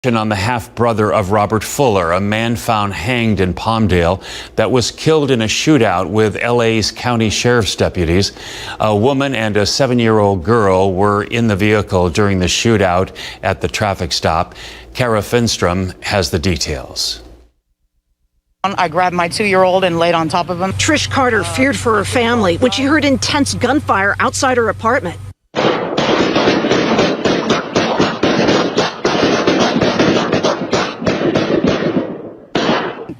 On the half-brother of Robert Fuller, a man found hanged in Palmdale that was killed in a shootout with LA's county sheriff's deputies. A woman and a 7-year-old girl were in the vehicle during the shootout at the traffic stop. Kara Finstrom has the details. I grabbed my 2-year-old and laid on top of him. Trish Carter feared for her family when she heard intense gunfire outside her apartment.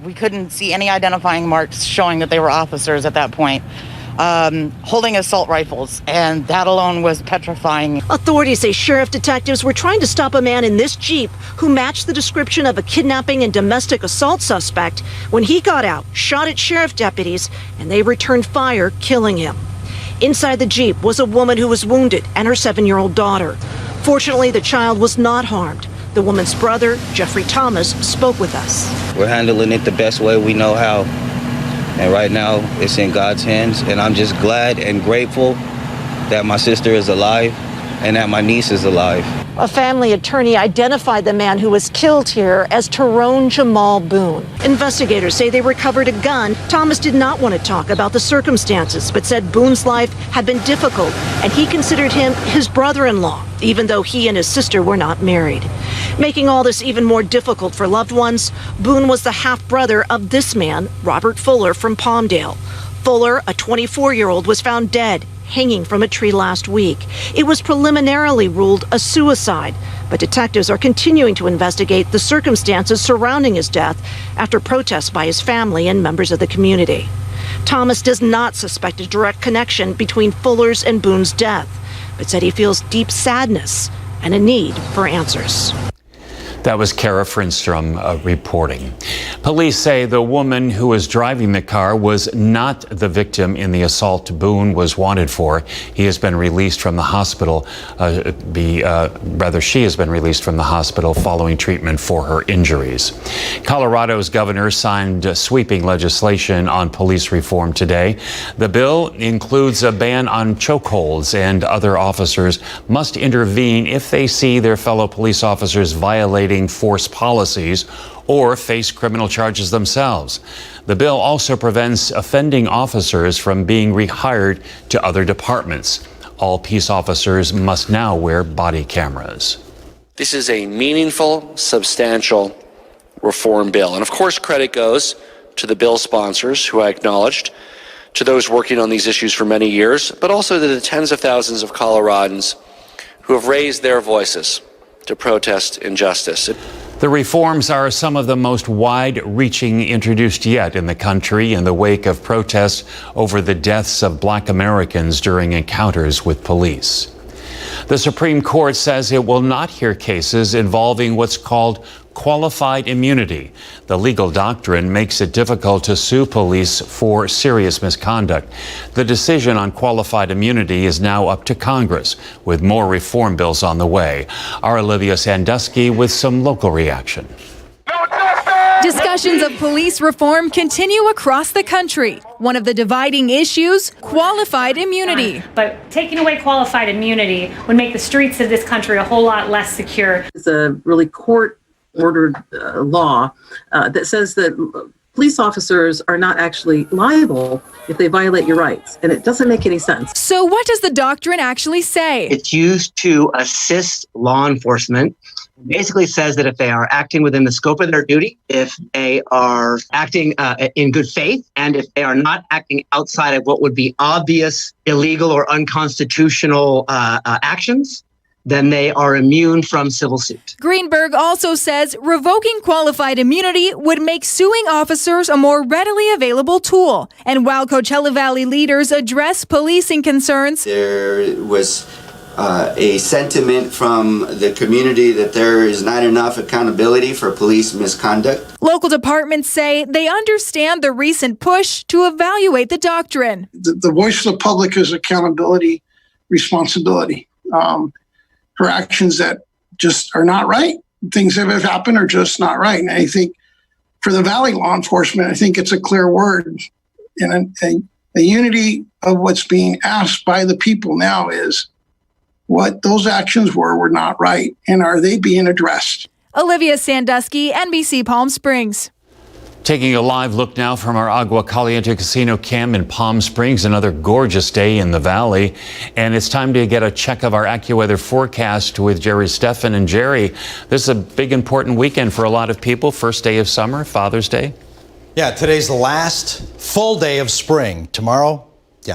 We couldn't see any identifying marks showing that they were officers at that point, holding assault rifles, and that alone was petrifying. Authorities say sheriff detectives were trying to stop a man in this Jeep who matched the description of a kidnapping and domestic assault suspect when he got out, shot at sheriff deputies, and they returned fire, killing him. Inside the Jeep was a woman who was wounded and her 7-year-old daughter. Fortunately, the child was not harmed. The woman's brother, Jeffrey Thomas, spoke with us. We're handling it the best way we know how. And right now, it's in God's hands. And I'm just glad and grateful that my sister is alive and that my niece is alive. A family attorney identified the man who was killed here as Tyrone Jamal Boone. Investigators say they recovered a gun. Thomas did not want to talk about the circumstances, but said Boone's life had been difficult, and he considered him his brother-in-law, even though he and his sister were not married. Making all this even more difficult for loved ones, Boone was the half-brother of this man, Robert Fuller, from Palmdale. Fuller, a 24-year-old, was found dead, hanging from a tree last week. It was preliminarily ruled a suicide, but detectives are continuing to investigate the circumstances surrounding his death after protests by his family and members of the community. Thomas does not suspect a direct connection between Fuller's and Boone's death, but said he feels deep sadness and a need for answers. That was Kara Finstrom reporting. Police say the woman who was driving the car was not the victim in the assault Boone was wanted for. He has been released from the hospital. She has been released from the hospital following treatment for her injuries. Colorado's governor signed sweeping legislation on police reform today. The bill includes a ban on chokeholds, and other officers must intervene if they see their fellow police officers violating force policies or face criminal charges themselves. The bill also prevents offending officers from being rehired to other departments. All peace officers must now wear body cameras. This is a meaningful, substantial reform bill. And of course, credit goes to the bill sponsors, who I acknowledged, to those working on these issues for many years, but also to the tens of thousands of Coloradans who have raised their voices to protest injustice. The reforms are some of the most wide-reaching introduced yet in the country in the wake of protests over the deaths of Black Americans during encounters with police. The Supreme Court says it will not hear cases involving what's called qualified immunity. The legal doctrine makes it difficult to sue police for serious misconduct. The decision on qualified immunity is now up to Congress, with more reform bills on the way. Our Olivia Sandusky with some local reaction. Discussions of police reform continue across the country. One of the dividing issues, qualified immunity. But taking away qualified immunity would make the streets of this country a whole lot less secure. It's a really court-ordered law that says that police officers are not actually liable if they violate your rights, and it doesn't make any sense. So what does the doctrine actually say? It's used to assist law enforcement. Basically says that if they are acting within the scope of their duty, if they are acting in good faith, and if they are not acting outside of what would be obvious illegal or unconstitutional actions, then they are immune from civil suit. Greenberg also says revoking qualified immunity would make suing officers a more readily available tool. And while Coachella Valley leaders address policing concerns, there was a sentiment from the community that there is not enough accountability for police misconduct. Local departments say they understand the recent push to evaluate the doctrine. The voice of the public is accountability, responsibility. For actions that just are not right. Things that have happened are just not right. And I think for the Valley law enforcement, I think it's a clear word. And a unity of what's being asked by the people now is what those actions were not right, and are they being addressed? Olivia Sandusky, NBC Palm Springs. Taking a live look now from our Agua Caliente Casino Cam in Palm Springs, another gorgeous day in the valley. And it's time to get a check of our AccuWeather forecast with Jerry Steffen. And Jerry, this is a big important weekend for a lot of people. First day of summer, Father's Day. Yeah, today's the last full day of spring. Tomorrow,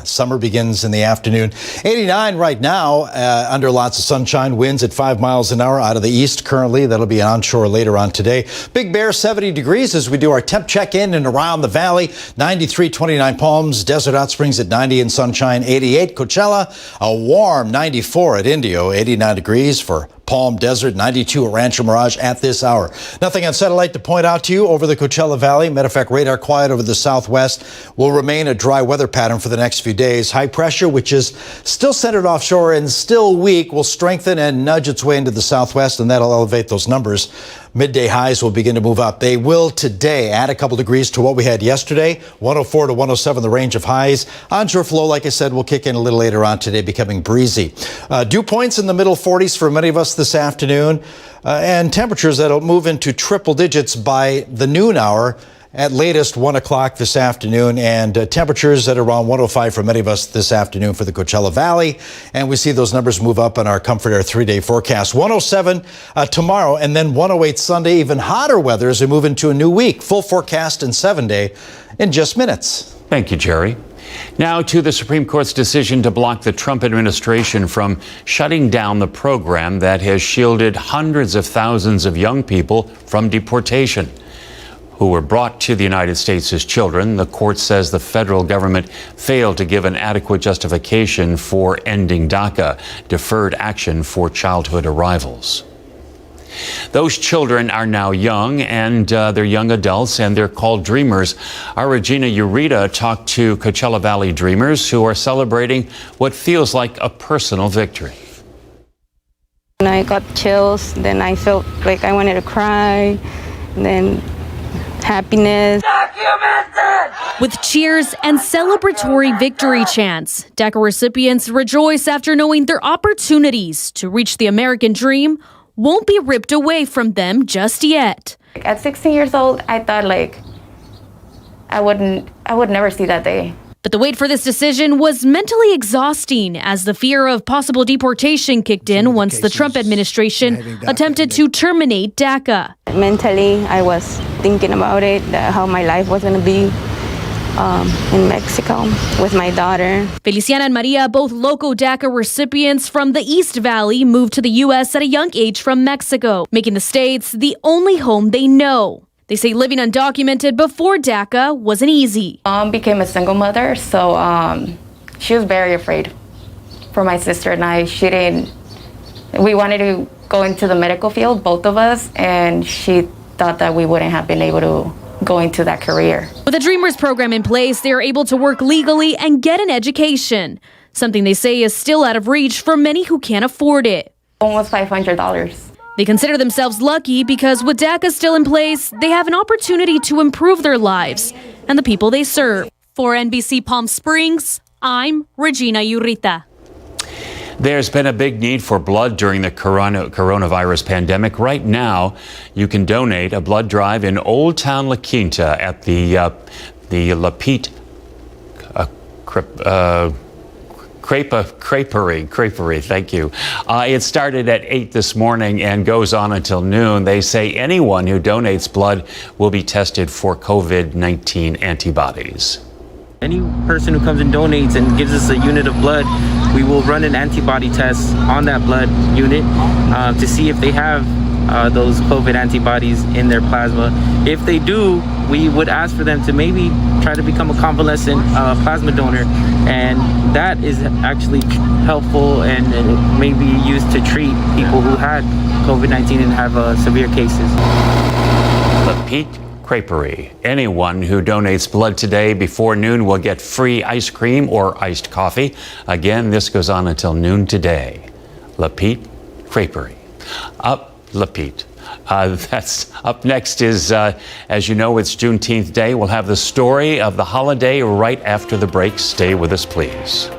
summer begins in the afternoon. 89 right now, under lots of sunshine, winds at 5 miles an hour out of the east currently. That'll be onshore later on today. Big Bear, 70 degrees as we do our temp check in and around the valley. 93, 29 Palms, Desert Hot Springs at 90 and sunshine, 88. Coachella, a warm 94 at Indio, 89 degrees for Palm Desert, 92 at Rancho Mirage at this hour. Nothing on satellite to point out to you over the Coachella Valley. Matter of fact, radar quiet over the southwest. Will remain a dry weather pattern for the next few days. High pressure, which is still centered offshore and still weak, will strengthen and nudge its way into the southwest, and that'll elevate those numbers. Midday highs will begin to move up. They will today add a couple degrees to what we had yesterday. 104 to 107, the range of highs. Onshore flow, like I said, will kick in a little later on today, becoming breezy. Dew points in the middle 40s for many of us this afternoon, and temperatures that'll move into triple digits by the noon hour. At latest 1 o'clock this afternoon, and temperatures at around 105 for many of us this afternoon for the Coachella Valley. And we see those numbers move up on our Comfort Air 3-day forecast. 107 tomorrow, and then 108 Sunday. Even hotter weather as we move into a new week. Full forecast and 7-day in just minutes. Thank you, Jerry. Now to the Supreme Court's decision to block the Trump administration from shutting down the program that has shielded hundreds of thousands of young people from deportation who were brought to the United States as children. The court says the federal government failed to give an adequate justification for ending DACA, deferred action for childhood arrivals. Those children are now young, and they're young adults, and they're called dreamers. Our Regina Urita talked to Coachella Valley dreamers who are celebrating what feels like a personal victory. When I got chills, then I felt like I wanted to cry, and then happiness. With cheers and celebratory victory chants, DACA recipients rejoice after knowing their opportunities to reach the American dream won't be ripped away from them just yet. At 16 years old, I thought I would never see that day. But the wait for this decision was mentally exhausting as the fear of possible deportation kicked in once the Trump administration attempted to terminate DACA. Mentally, I was thinking about it, how my life was going to be in Mexico with my daughter. Feliciana and Maria, both local DACA recipients from the East Valley, moved to the U.S. at a young age from Mexico, making the States the only home they know. They say living undocumented before DACA wasn't easy. Mom became a single mother, so she was very afraid for my sister and I. We wanted to go into the medical field, both of us, and she thought that we wouldn't have been able to go into that career. With a Dreamers program in place, they are able to work legally and get an education, something they say is still out of reach for many who can't afford it. Almost $500. They consider themselves lucky because with DACA still in place, they have an opportunity to improve their lives and the people they serve. For NBC Palm Springs, I'm Regina Urita. There's been a big need for blood during the coronavirus pandemic. Right now, you can donate a blood drive in Old Town La Quinta at the La Pete Creperie, thank you. It started at 8 this morning and goes on until noon. They say anyone who donates blood will be tested for COVID-19 antibodies. Any person who comes and donates and gives us a unit of blood, we will run an antibody test on that blood unit to see if they have those COVID antibodies in their plasma. If they do, we would ask for them to maybe try to become a convalescent plasma donor, and that is actually helpful and it may be used to treat people who had COVID-19 and have severe cases. La Pete Creperie. Anyone who donates blood today before noon will get free ice cream or iced coffee. Again, this goes on until noon today. La Pete Creperie. La Pete. That's up next is, as you know, it's Juneteenth Day. We'll have the story of the holiday right after the break. Stay with us, please.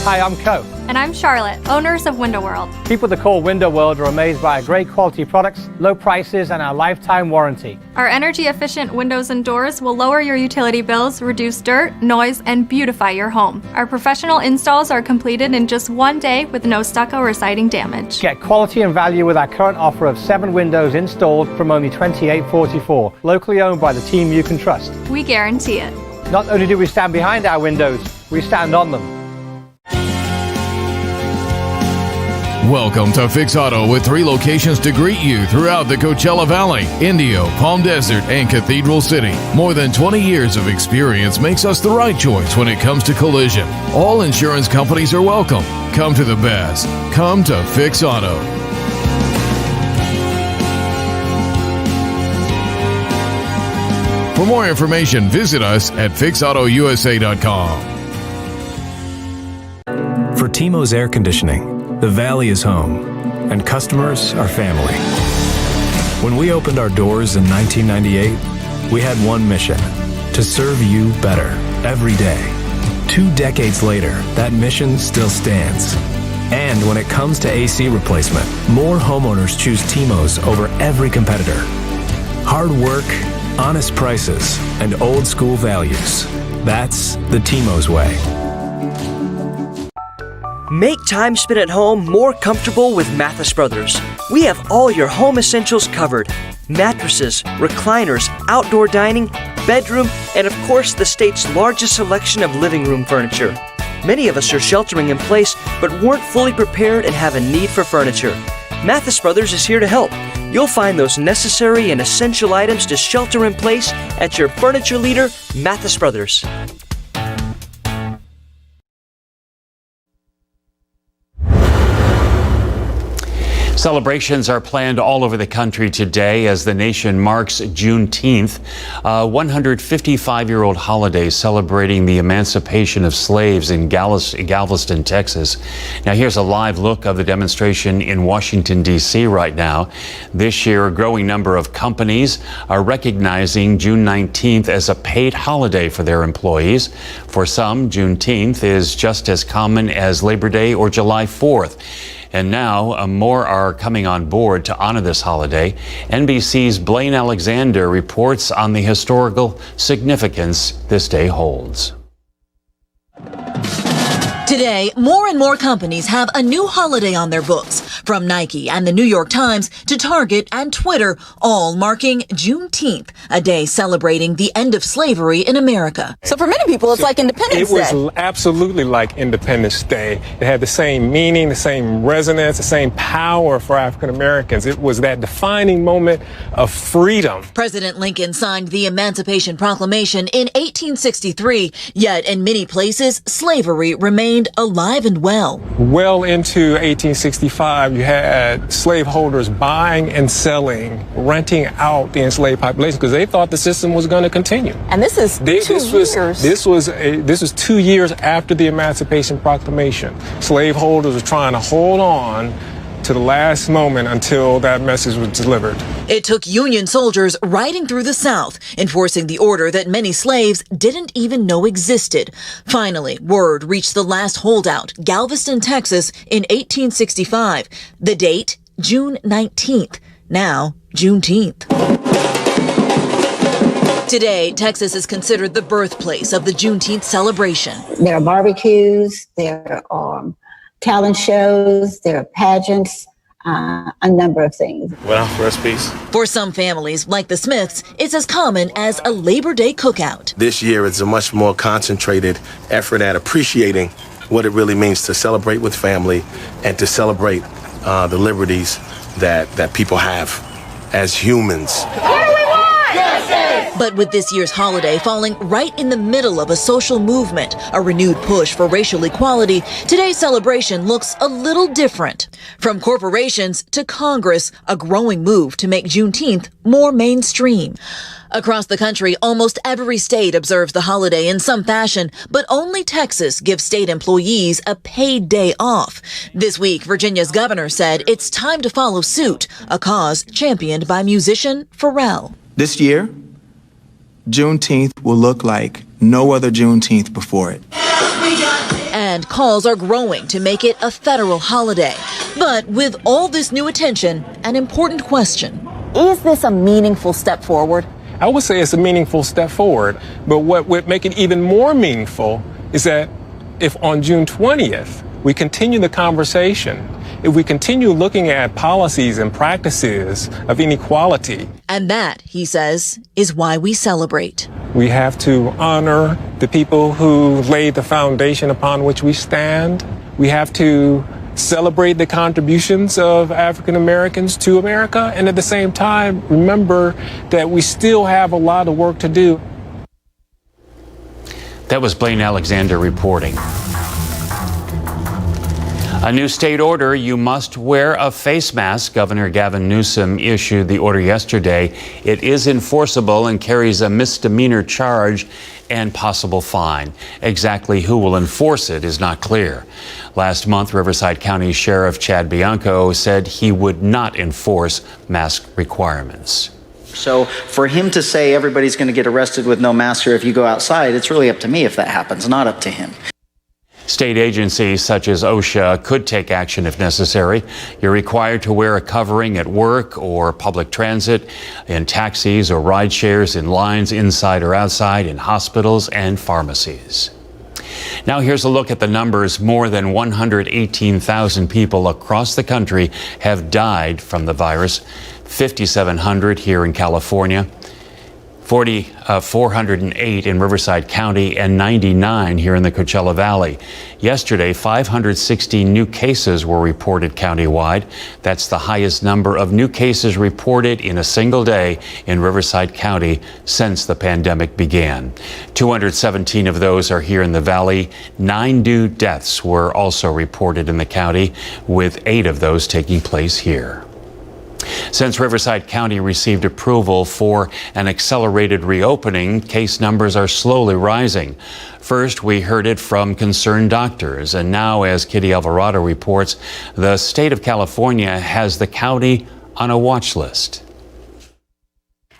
Hi, I'm Co. And I'm Charlotte, owners of Window World. People that call Window World are amazed by our great quality products, low prices, and our lifetime warranty. Our energy-efficient windows and doors will lower your utility bills, reduce dirt, noise, and beautify your home. Our professional installs are completed in just one day with no stucco or siding damage. Get quality and value with our current offer of 7 windows installed from only $28.44, locally owned by the team you can trust. We guarantee it. Not only do we stand behind our windows, we stand on them. Welcome to Fix Auto with 3 locations to greet you throughout the Coachella Valley, Indio, Palm Desert, and Cathedral City. More than 20 years of experience makes us the right choice when it comes to collision. All insurance companies are welcome. Come to the best. Come to Fix Auto. For more information, visit us at fixautousa.com. For Timo's Air Conditioning, the Valley is home, and customers are family. When we opened our doors in 1998, we had one mission: to serve you better every day. 2 decades later, that mission still stands. And when it comes to AC replacement, more homeowners choose Timo's over every competitor. Hard work, honest prices, and old school values. That's the Timo's way. Make time spent at home more comfortable with Mathis Brothers. We have all your home essentials covered: mattresses, recliners, outdoor dining, bedroom, and of course the state's largest selection of living room furniture. Many of us are sheltering in place but weren't fully prepared and have a need for furniture. Mathis Brothers is here to help. You'll find those necessary and essential items to shelter in place at your furniture leader, Mathis Brothers. Celebrations are planned all over the country today as the nation marks Juneteenth, a 155-year-old holiday celebrating the emancipation of slaves in Galveston, Texas. Now here's a live look of the demonstration in Washington, D.C. right now. This year, a growing number of companies are recognizing June 19th as a paid holiday for their employees. For some, Juneteenth is just as common as Labor Day or July 4th. And now more are coming on board to honor this holiday. NBC's Blaine Alexander reports on the historical significance this day holds. Today, more and more companies have a new holiday on their books, from Nike and the New York Times to Target and Twitter, all marking Juneteenth, a day celebrating the end of slavery in America. So for many people, it's like Independence Day. It was absolutely like Independence Day. It had the same meaning, the same resonance, the same power for African Americans. It was that defining moment of freedom. President Lincoln signed the Emancipation Proclamation in 1863, yet in many places, slavery remained alive and well. Well into 1865, you had slaveholders buying and selling, renting out the enslaved population because they thought the system was going to continue. And this is 2 years. This was 2 years after the Emancipation Proclamation. Slaveholders were trying to hold on to the last moment until that message was delivered. It took Union soldiers riding through the South, enforcing the order that many slaves didn't even know existed. Finally, word reached the last holdout, Galveston, Texas, in 1865. The date, June 19th. Now, Juneteenth. Today, Texas is considered the birthplace of the Juneteenth celebration. There are barbecues, there are talent shows, there are pageants, a number of things. Well, recipes. For some families, like the Smiths, it's as common as a Labor Day cookout. This year, it's a much more concentrated effort at appreciating what it really means to celebrate with family and to celebrate the liberties that people have as humans. But with this year's holiday falling right in the middle of a social movement, a renewed push for racial equality, today's celebration looks a little different. From corporations to Congress, a growing move to make Juneteenth more mainstream. Across the country, almost every state observes the holiday in some fashion, but only Texas gives state employees a paid day off. This week, Virginia's governor said it's time to follow suit, a cause championed by musician Pharrell. This year, Juneteenth will look like no other Juneteenth before it. And And calls are growing to make it a federal holiday. But with all this new attention, an important question. Is this a meaningful step forward? I would say it's a meaningful step forward, but what would make it even more meaningful is that if on June 20th we continue the conversation, if we continue looking at policies and practices of inequality. And that, he says, is why we celebrate. We have to honor the people who laid the foundation upon which we stand. We have to celebrate the contributions of African Americans to America, and at the same time, remember that we still have a lot of work to do. That was Blaine Alexander reporting. A new state order, you must wear a face mask. Governor Gavin Newsom issued the order yesterday. It is enforceable and carries a misdemeanor charge and possible fine. Exactly who will enforce it is not clear. Last month, Riverside County Sheriff Chad Bianco said he would not enforce mask requirements. So for him to say everybody's going to get arrested with no mask here if you go outside, it's really up to me if that happens, not up to him. State agencies such as OSHA could take action if necessary. You're required to wear a covering at work or public transit, in taxis or ride shares, in lines inside or outside, in hospitals and pharmacies. Now here's a look at the numbers. More than 118,000 people across the country have died from the virus. 5,700 here in California. 408 in Riverside County and 99 here in the Coachella Valley. Yesterday, 560 new cases were reported countywide. That's the highest number of new cases reported in a single day in Riverside County since the pandemic began. 217 of those are here in the valley. 9 new deaths were also reported in the county, with 8 of those taking place here. Since Riverside County received approval for an accelerated reopening, case numbers are slowly rising. First, we heard it from concerned doctors, and now, as Kitty Alvarado reports, the state of California has the county on a watch list.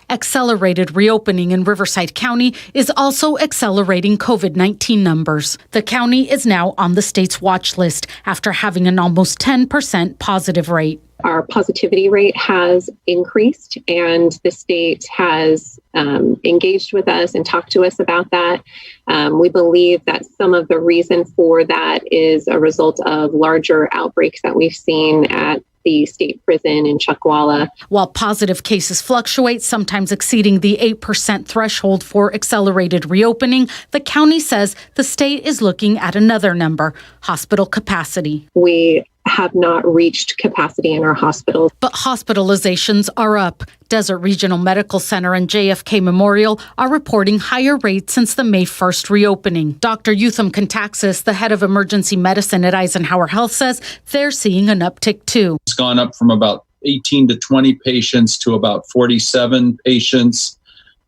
Accelerated reopening in Riverside County is also accelerating COVID-19 numbers. The county is now on the state's watch list after having an almost 10% positive rate. Our positivity rate has increased, and the state has engaged with us and talked to us about that. We believe that some of the reason for that is a result of larger outbreaks that we've seen at the state prison in Chuckwalla. While positive cases fluctuate, sometimes exceeding the 8% threshold for accelerated reopening, the county says the state is looking at another number: hospital capacity. We have not reached capacity in our hospitals. But hospitalizations are up. Desert Regional Medical Center and JFK Memorial are reporting higher rates since the May 1st reopening. Dr. Eutham Contaxis, the head of emergency medicine at Eisenhower Health, says they're seeing an uptick too. It's gone up from about 18 to 20 patients to about 47 patients,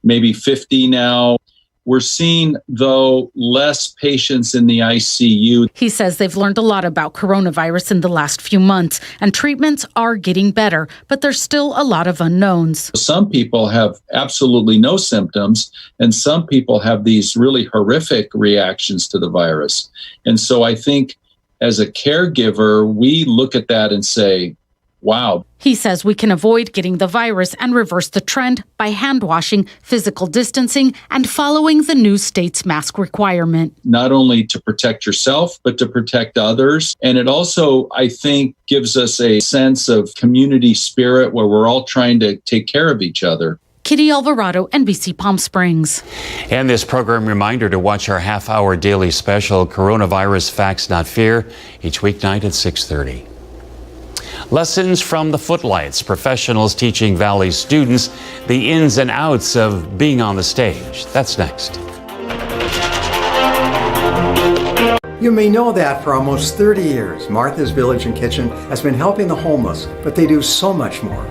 maybe 50 now. We're seeing, though, less patients in the ICU. He says they've learned a lot about coronavirus in the last few months, and treatments are getting better, but there's still a lot of unknowns. Some people have absolutely no symptoms, and some people have these really horrific reactions to the virus. And so I think as a caregiver, we look at that and say, wow. He says we can avoid getting the virus and reverse the trend by hand washing, physical distancing, and following the new state's mask requirement. Not only to protect yourself, but to protect others. And it also, I think, gives us a sense of community spirit where we're all trying to take care of each other. Kitty Alvarado, NBC Palm Springs. And this program reminder to watch our half-hour daily special, Coronavirus Facts Not Fear, each weeknight at 6:30. Lessons from the Footlights, professionals teaching Valley students the ins and outs of being on the stage. That's next. You may know that for almost 30 years, Martha's Village and Kitchen has been helping the homeless, but they do so much more.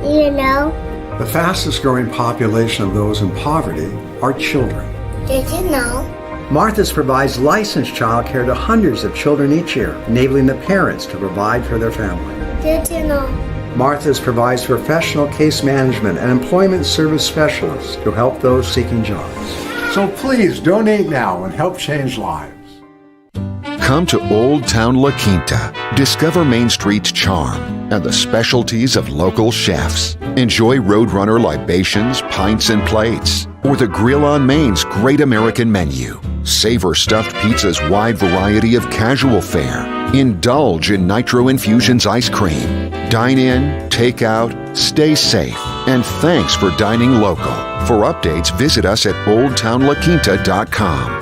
You know? The fastest growing population of those in poverty are children. Did you know? Martha's provides licensed childcare to hundreds of children each year, enabling the parents to provide for their family. Did you know? Martha's provides professional case management and employment service specialists to help those seeking jobs. So please donate now and help change lives. Come to Old Town La Quinta. Discover Main Street's charm and the specialties of local chefs. Enjoy Roadrunner libations, pints, and plates, or the Grill on Main's Great American Menu. Savor Stuffed Pizza's wide variety of casual fare. Indulge in Nitro Infusion's ice cream. Dine in, take out, stay safe, and thanks for dining local. For updates, visit us at oldtownlaquinta.com.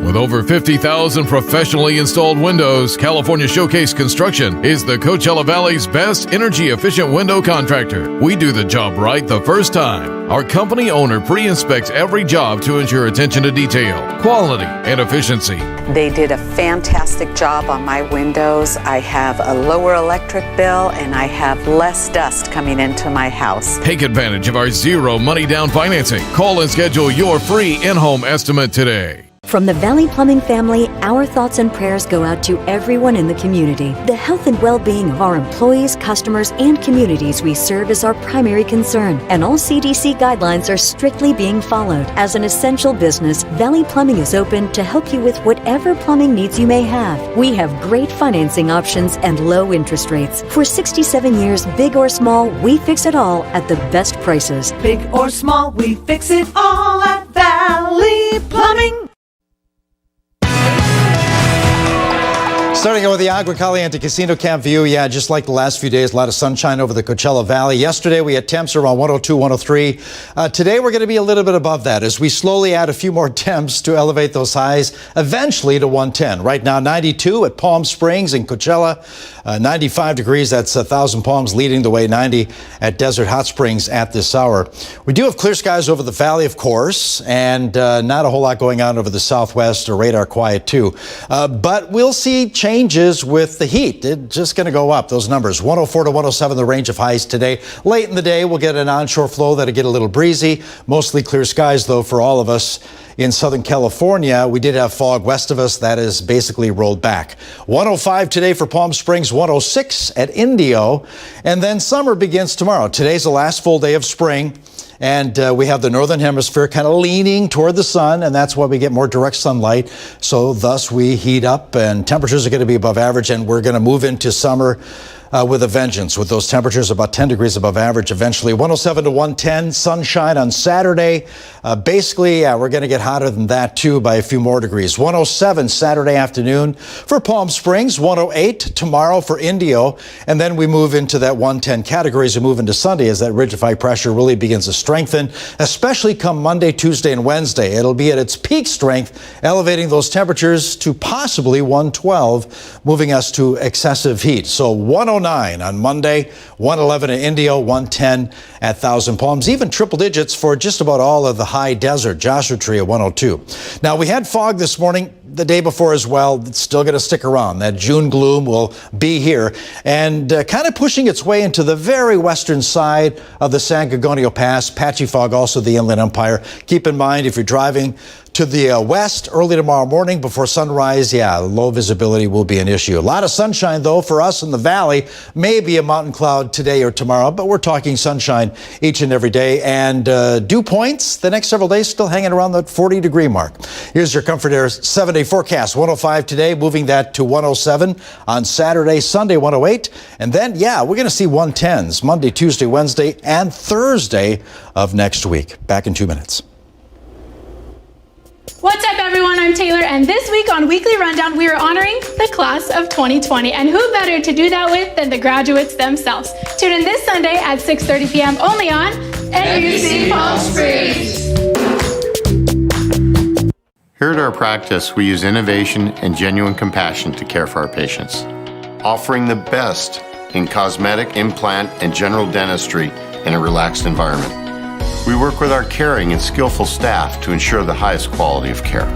With over 50,000 professionally installed windows, California Showcase Construction is the Coachella Valley's best energy-efficient window contractor. We do the job right the first time. Our company owner pre-inspects every job to ensure attention to detail, quality, and efficiency. They did a fantastic job on my windows. I have a lower electric bill and I have less dust coming into my house. Take advantage of our zero money down financing. Call and schedule your free in-home estimate today. From the Valley Plumbing family, our thoughts and prayers go out to everyone in the community. The health and well-being of our employees, customers, and communities we serve is our primary concern, and all CDC guidelines are strictly being followed. As an essential business, Valley Plumbing is open to help you with whatever plumbing needs you may have. We have great financing options and low interest rates. For 67 years, big or small, we fix it all at the best prices. Big or small, we fix it all at Valley Plumbing. Starting out with the Agua Caliente Casino Camp view, just like the last few days, a lot of sunshine over the Coachella Valley. Yesterday, we had temps around 102, 103. Today, we're going to be a little bit above that as we slowly add a few more temps to elevate those highs, eventually to 110. Right now, 92 at Palm Springs and Coachella, 95 degrees. That's 1,000 Palms leading the way, 90 at Desert Hot Springs at this hour. We do have clear skies over the valley, of course, and not a whole lot going on over the southwest, or radar quiet too. But we'll see changes with the heat. It's just going to go up, those numbers. 104 to 107, the range of highs today. Late in the day, we'll get an onshore flow that'll get a little breezy. Mostly clear skies, though, for all of us. In Southern California, we did have fog west of us. That is basically rolled back. 105 today for Palm Springs, 106 at Indio. And then summer begins tomorrow. Today's the last full day of spring. And we have the northern hemisphere kind of leaning toward the sun, and that's why we get more direct sunlight. So thus we heat up, and temperatures are going to be above average, and we're going to move into summer with a vengeance, with those temperatures about 10 degrees above average eventually. 107 to 110, sunshine on Saturday. Basically, we're going to get hotter than that, too, by a few more degrees. 107 Saturday afternoon for Palm Springs, 108 tomorrow for Indio, and then we move into that 110 category as we move into Sunday as that ridge of high pressure really begins to strengthen, especially come Monday, Tuesday, and Wednesday. It'll be at its peak strength, elevating those temperatures to possibly 112, moving us to excessive heat. So 109 on Monday, 111 at Indio, 110 at Thousand Palms, even triple digits for just about all of the high desert. Joshua Tree at 102. Now, we had fog this morning, the day before as well. It's still going to stick around. That June gloom will be here and kind of pushing its way into the very western side of the San Gorgonio Pass. Patchy fog also the Inland Empire. Keep in mind, if you're driving to the west early tomorrow morning before sunrise, low visibility will be an issue. A lot of sunshine, though, for us in the valley. Maybe a mountain cloud today or tomorrow, but we're talking sunshine each and every day. And dew points the next several days still hanging around that 40-degree mark. Here's your Comfort Air 7-day forecast. 105 today, moving that to 107 on Saturday, Sunday, 108. And then, we're going to see 110s Monday, Tuesday, Wednesday, and Thursday of next week. Back in 2 minutes. What's up, everyone? I'm Taylor, and this week on Weekly Rundown, we are honoring the class of 2020. And who better to do that with than the graduates themselves? Tune in this Sunday at 6:30 p.m. only on NBC Palm Springs. Here at our practice, we use innovation and genuine compassion to care for our patients, offering the best in cosmetic, implant, and general dentistry in a relaxed environment. We work with our caring and skillful staff to ensure the highest quality of care.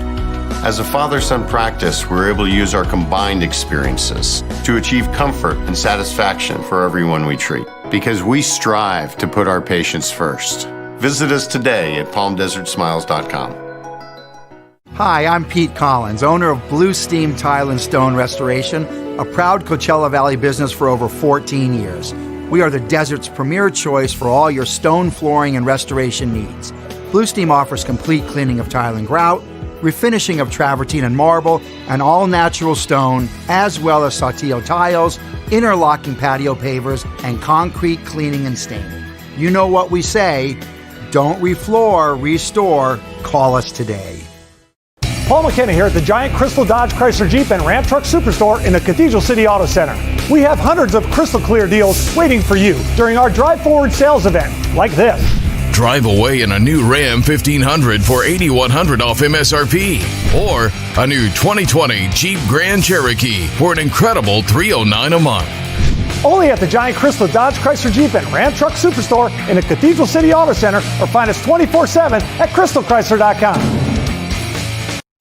As a father-son practice, we're able to use our combined experiences to achieve comfort and satisfaction for everyone we treat, because we strive to put our patients first. Visit us today at palmdesertsmiles.com. Hi, I'm Pete Collins, owner of Blue Steam Tile and Stone Restoration, a proud Coachella Valley business for over 14 years. We are the desert's premier choice for all your stone flooring and restoration needs. Blue Steam offers complete cleaning of tile and grout, refinishing of travertine and marble, and all-natural stone, as well as Saltillo tiles, interlocking patio pavers, and concrete cleaning and staining. You know what we say, don't refloor, restore, call us today. Paul McKenna here at the giant Crystal Dodge Chrysler Jeep and Ram Truck Superstore in the Cathedral City Auto Center. We have hundreds of crystal clear deals waiting for you during our Drive Forward sales event, like this. Drive away in a new Ram 1500 for $8,100 off MSRP. Or a new 2020 Jeep Grand Cherokee for an incredible $309 a month. Only at the giant Crystal Dodge Chrysler Jeep and Ram Truck Superstore in the Cathedral City Auto Center, or find us 24/7 at crystalchrysler.com.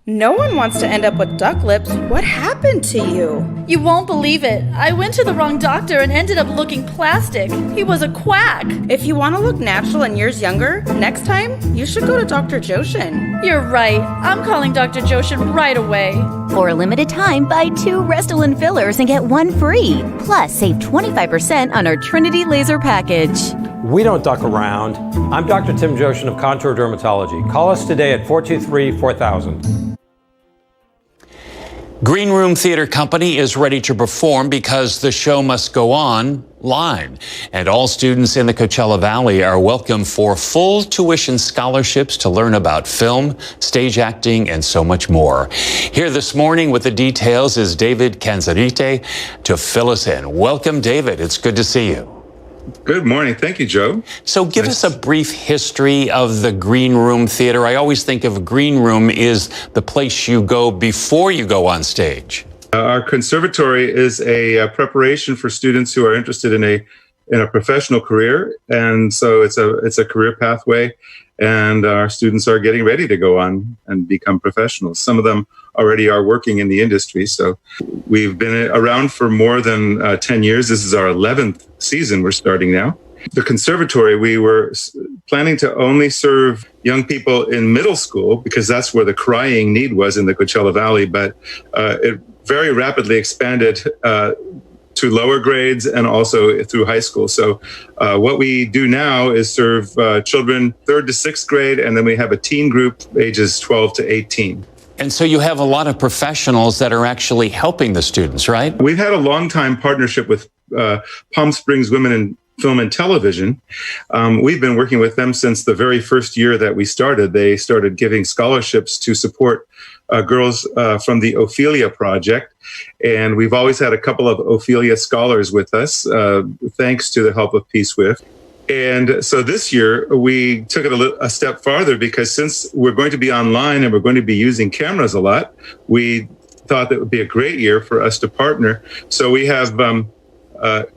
No one wants to end up with duck lips. What happened to you? You won't believe it. I went to the wrong doctor and ended up looking plastic. He was a quack. If you want to look natural and years younger, next time you should go to Dr. Joshin. You're right. I'm calling Dr. Joshin right away. For a limited time, buy 2 Restylane fillers and get 1 free. Plus, save 25% on our Trinity Laser package. We don't duck around. I'm Dr. Tim Joshin of Contour Dermatology. Call us today at 423-4000. Green Room Theater Company is ready to perform because the show must go on live. And all students in the Coachella Valley are welcome for full tuition scholarships to learn about film, stage acting, and so much more. Here this morning with the details is David Canzarite to fill us in. Welcome, David. It's good to see you. Good morning. Thank you, Joe. So give us a brief history of the Green Room Theater. I always think of Green Room is the place you go before you go on stage. Our conservatory is a preparation for students who are interested in a professional career, and so it's a career pathway. And our students are getting ready to go on and become professionals. Some of them already are working in the industry. So we've been around for more than 10 years. This is our 11th season we're starting now. The conservatory, we were planning to only serve young people in middle school because that's where the crying need was in the Coachella Valley. But it very rapidly expanded to lower grades and also through high school. So what we do now is serve children 3rd to 6th grade, and then we have a teen group ages 12 to 18. And so you have a lot of professionals that are actually helping the students, right? We've had a long time partnership with Palm Springs Women in Film and Television. We've been working with them since the very first year that we started. They started giving scholarships to support girls from the Ophelia Project. And we've always had a couple of Ophelia scholars with us, thanks to the help of P-Swift. And so this year, we took it a step farther because since we're going to be online and we're going to be using cameras a lot, we thought that would be a great year for us to partner. So we have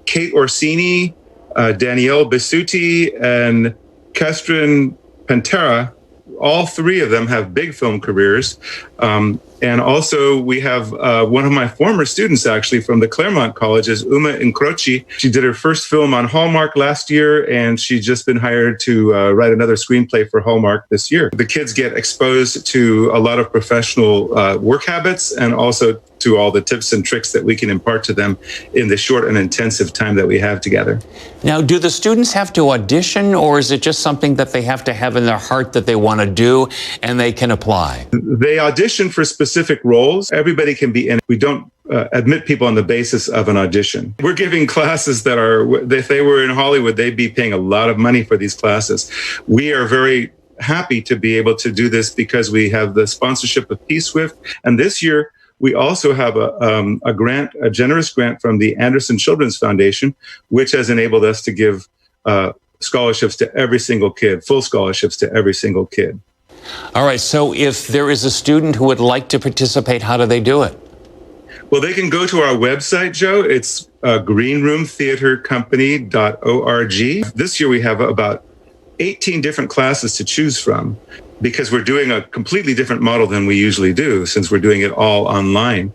Kate Orsini, Danielle Bisutti, and Kestrin Pantera. All 3 of them have big film careers. And also we have one of my former students actually from the Claremont Colleges, Uma Incroci. She did her first film on Hallmark last year, and she's just been hired to write another screenplay for Hallmark this year. The kids get exposed to a lot of professional work habits and also to all the tips and tricks that we can impart to them in the short and intensive time that we have together. Now, do the students have to audition, or is it just something that they have to have in their heart that they want to do and they can apply? They audition for specific roles. Everybody can be in. We don't admit people on the basis of an audition. We're giving classes that are, if they were in Hollywood, they'd be paying a lot of money for these classes. We are very happy to be able to do this because we have the sponsorship of P-Swift. And this year, we also have a grant, a generous grant from the Anderson Children's Foundation, which has enabled us to give scholarships to every single kid, full scholarships to every single kid. All right. So if there is a student who would like to participate, how do they do it? Well, they can go to our website, Joe. It's greenroomtheatercompany.org. This year we have about 18 different classes to choose from because we're doing a completely different model than we usually do since we're doing it all online.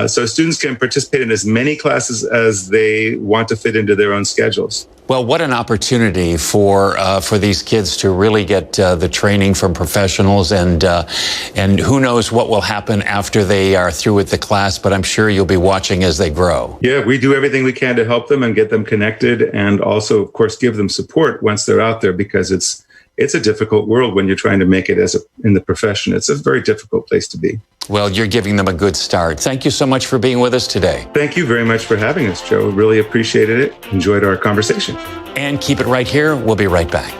So students can participate in as many classes as they want to fit into their own schedules. Well, what an opportunity for these kids to really get the training from professionals, and who knows what will happen after they are through with the class, but I'm sure you'll be watching as they grow. Yeah, we do everything we can to help them and get them connected, and also, of course, give them support once they're out there because it's it's a difficult world when you're trying to make it in the profession. It's a very difficult place to be. Well, you're giving them a good start. Thank you so much for being with us today. Thank you very much for having us, Joe. Really appreciated it. Enjoyed our conversation. And keep it right here. We'll be right back.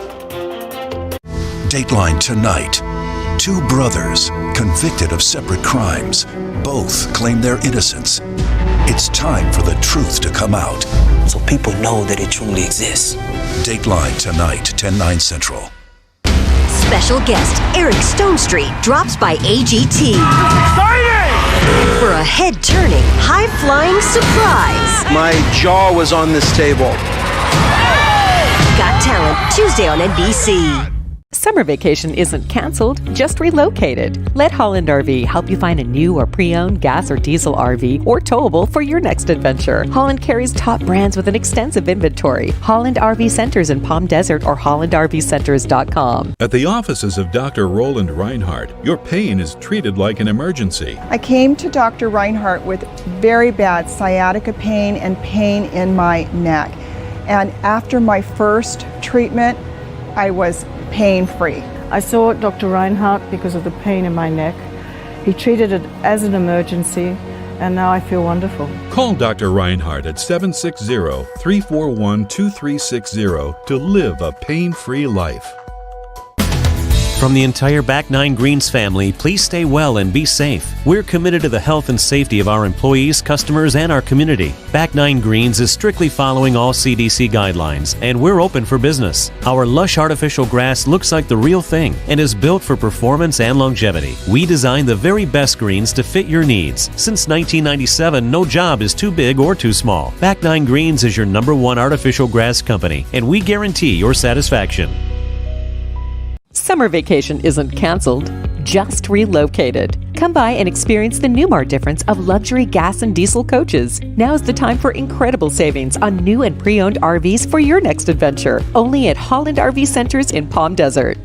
Dateline tonight. Two brothers convicted of separate crimes. Both claim their innocence. It's time for the truth to come out. So people know that it truly exists. Dateline tonight, 10/9 Central. Special guest Eric Stonestreet drops by AGT for a head-turning, high-flying surprise. My jaw was on this table. Got Talent, Tuesday on NBC. Summer vacation isn't canceled, just relocated. Let Holland RV help you find a new or pre-owned gas or diesel RV or towable for your next adventure. Holland carries top brands with an extensive inventory. Holland RV Centers in Palm Desert or hollandrvcenters.com. At the offices of Dr. Roland Reinhardt, your pain is treated like an emergency. I came to Dr. Reinhardt with very bad sciatica pain and pain in my neck. And after my first treatment, I was pain-free. I saw Dr. Reinhardt because of the pain in my neck. He treated it as an emergency, and now I feel wonderful. Call Dr. Reinhardt at 760-341-2360 to live a pain-free life. From the entire Back Nine Greens family, please stay well and be safe. We're committed to the health and safety of our employees, customers, and our community. Back Nine Greens is strictly following all CDC guidelines, and we're open for business. Our lush artificial grass looks like the real thing and is built for performance and longevity. We design the very best greens to fit your needs. Since 1997, no job is too big or too small. Back Nine Greens is your #1 artificial grass company, and we guarantee your satisfaction. Summer vacation isn't canceled, just relocated. Come by and experience the Newmar difference of luxury gas and diesel coaches. Now is the time for incredible savings on new and pre-owned RVs for your next adventure. Only at Holland RV Centers in Palm Desert.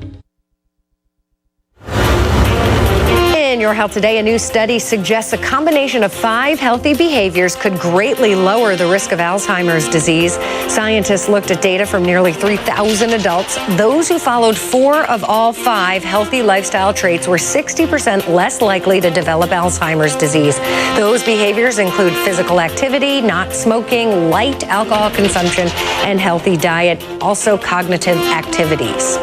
In Your Health Today, a new study suggests a combination of 5 healthy behaviors could greatly lower the risk of Alzheimer's disease. Scientists looked at data from nearly 3,000 adults. Those who followed 4 of all 5 healthy lifestyle traits were 60% less likely to develop Alzheimer's disease. Those behaviors include physical activity, not smoking, light alcohol consumption, and healthy diet, also cognitive activities.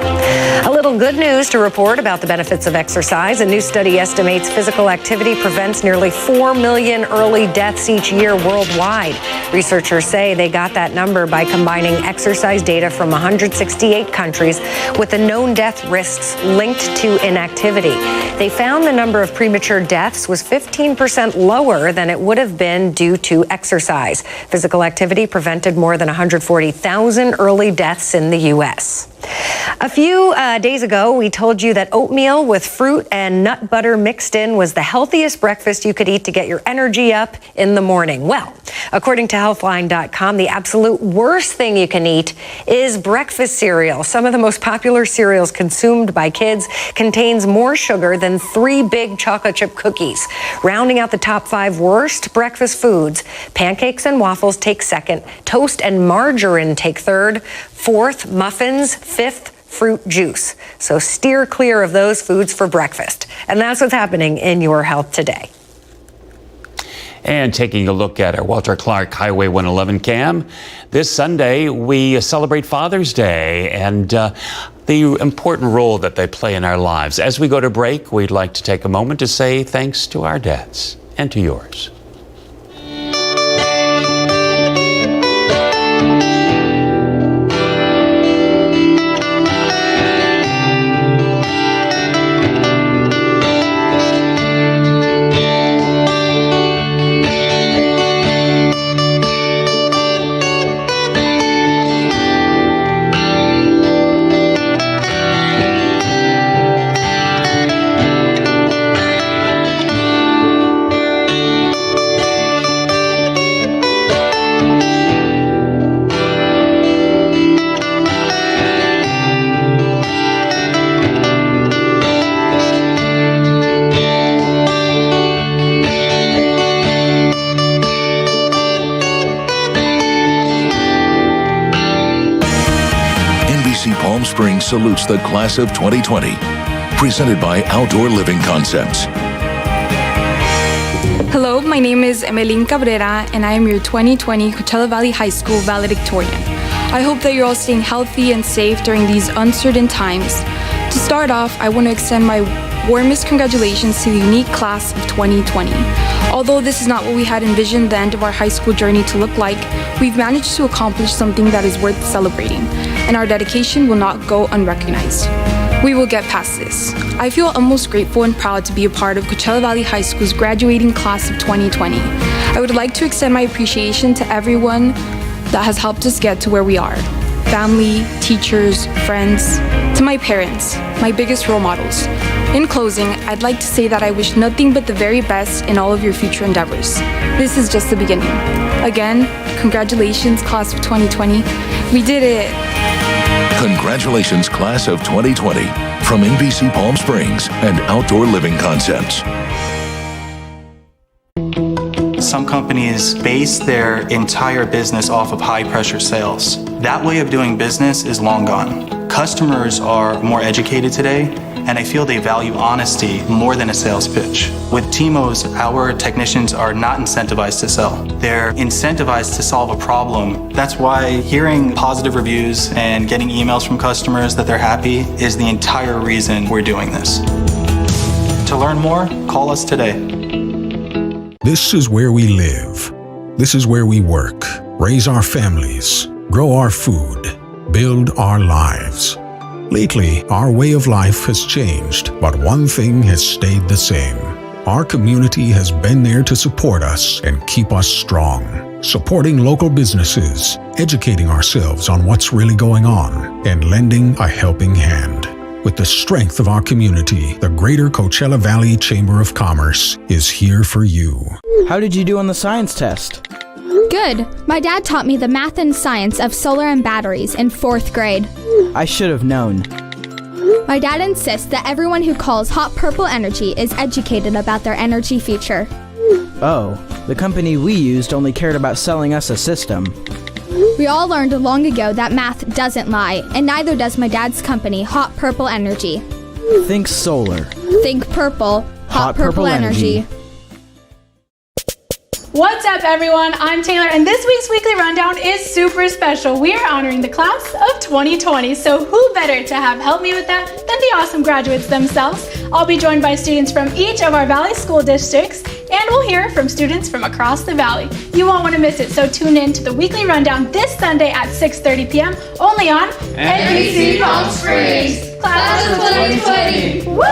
A little good news to report about the benefits of exercise. A new study estimates physical activity prevents nearly 4 million early deaths each year worldwide. Researchers say they got that number by combining exercise data from 168 countries with the known death risks linked to inactivity. They found the number of premature deaths was 15% lower than it would have been due to exercise. Physical activity prevented more than 140,000 early deaths in the U.S. A few days ago, we told you that oatmeal with fruit and nut butter mixed in was the healthiest breakfast you could eat to get your energy up in the morning. Well, according to Healthline.com, the absolute worst thing you can eat is breakfast cereal. Some of the most popular cereals consumed by kids contains more sugar than 3 big chocolate chip cookies. Rounding out the top 5 worst breakfast foods, pancakes and waffles take second, toast and margarine take third, fourth, muffins, fifth, fruit juice. So steer clear of those foods for breakfast. And that's what's happening in Your Health Today. And taking a look at our Walter Clark Highway 111 cam, this Sunday we celebrate Father's Day and the important role that they play in our lives. As we go to break, we'd like to take a moment to say thanks to our dads and to yours. Palm Springs salutes the class of 2020. Presented by Outdoor Living Concepts. Hello, my name is Emeline Cabrera, and I am your 2020 Coachella Valley High School valedictorian. I hope that you're all staying healthy and safe during these uncertain times. To start off, I want to extend my warmest congratulations to the unique class of 2020. Although this is not what we had envisioned the end of our high school journey to look like, we've managed to accomplish something that is worth celebrating, and our dedication will not go unrecognized. We will get past this. I feel almost grateful and proud to be a part of Coachella Valley High School's graduating class of 2020. I would like to extend my appreciation to everyone that has helped us get to where we are. Family, teachers, friends, to my parents, my biggest role models. In closing, I'd like to say that I wish nothing but the very best in all of your future endeavors. This is just the beginning. Again, congratulations, class of 2020. We did it. Congratulations, class of 2020, from NBC Palm Springs and Outdoor Living Concepts. Some companies base their entire business off of high-pressure sales. That way of doing business is long gone. Customers are more educated today, and I feel they value honesty more than a sales pitch. With TMOS, our technicians are not incentivized to sell. They're incentivized to solve a problem. That's why hearing positive reviews and getting emails from customers that they're happy is the entire reason we're doing this. To learn more, call us today. This is where we live. This is where we work, raise our families, grow our food, build our lives. Lately, our way of life has changed, but one thing has stayed the same. Our community has been there to support us and keep us strong, supporting local businesses, educating ourselves on what's really going on, and lending a helping hand. With the strength of our community, the Greater Coachella Valley Chamber of Commerce is here for you. How did you do on the science test? Good. My dad taught me the math and science of solar and batteries in 4th grade. I should have known. My dad insists that everyone who calls Hot Purple Energy is educated about their energy future. Oh, the company we used only cared about selling us a system. We all learned long ago that math doesn't lie, and neither does my dad's company, Hot Purple Energy. Think solar. Think purple. Hot Purple Energy. What's up, everyone? I'm Taylor, and this week's Weekly Rundown is super special. We are honoring the class of 2020, so who better to have help me with that than the awesome graduates themselves? I'll be joined by students from each of our Valley school districts, and we'll hear from students from across the Valley. You won't want to miss it, so tune in to the Weekly Rundown this Sunday at 6:30 p.m. only on NBC Palm Springs, class of 2020. Woo!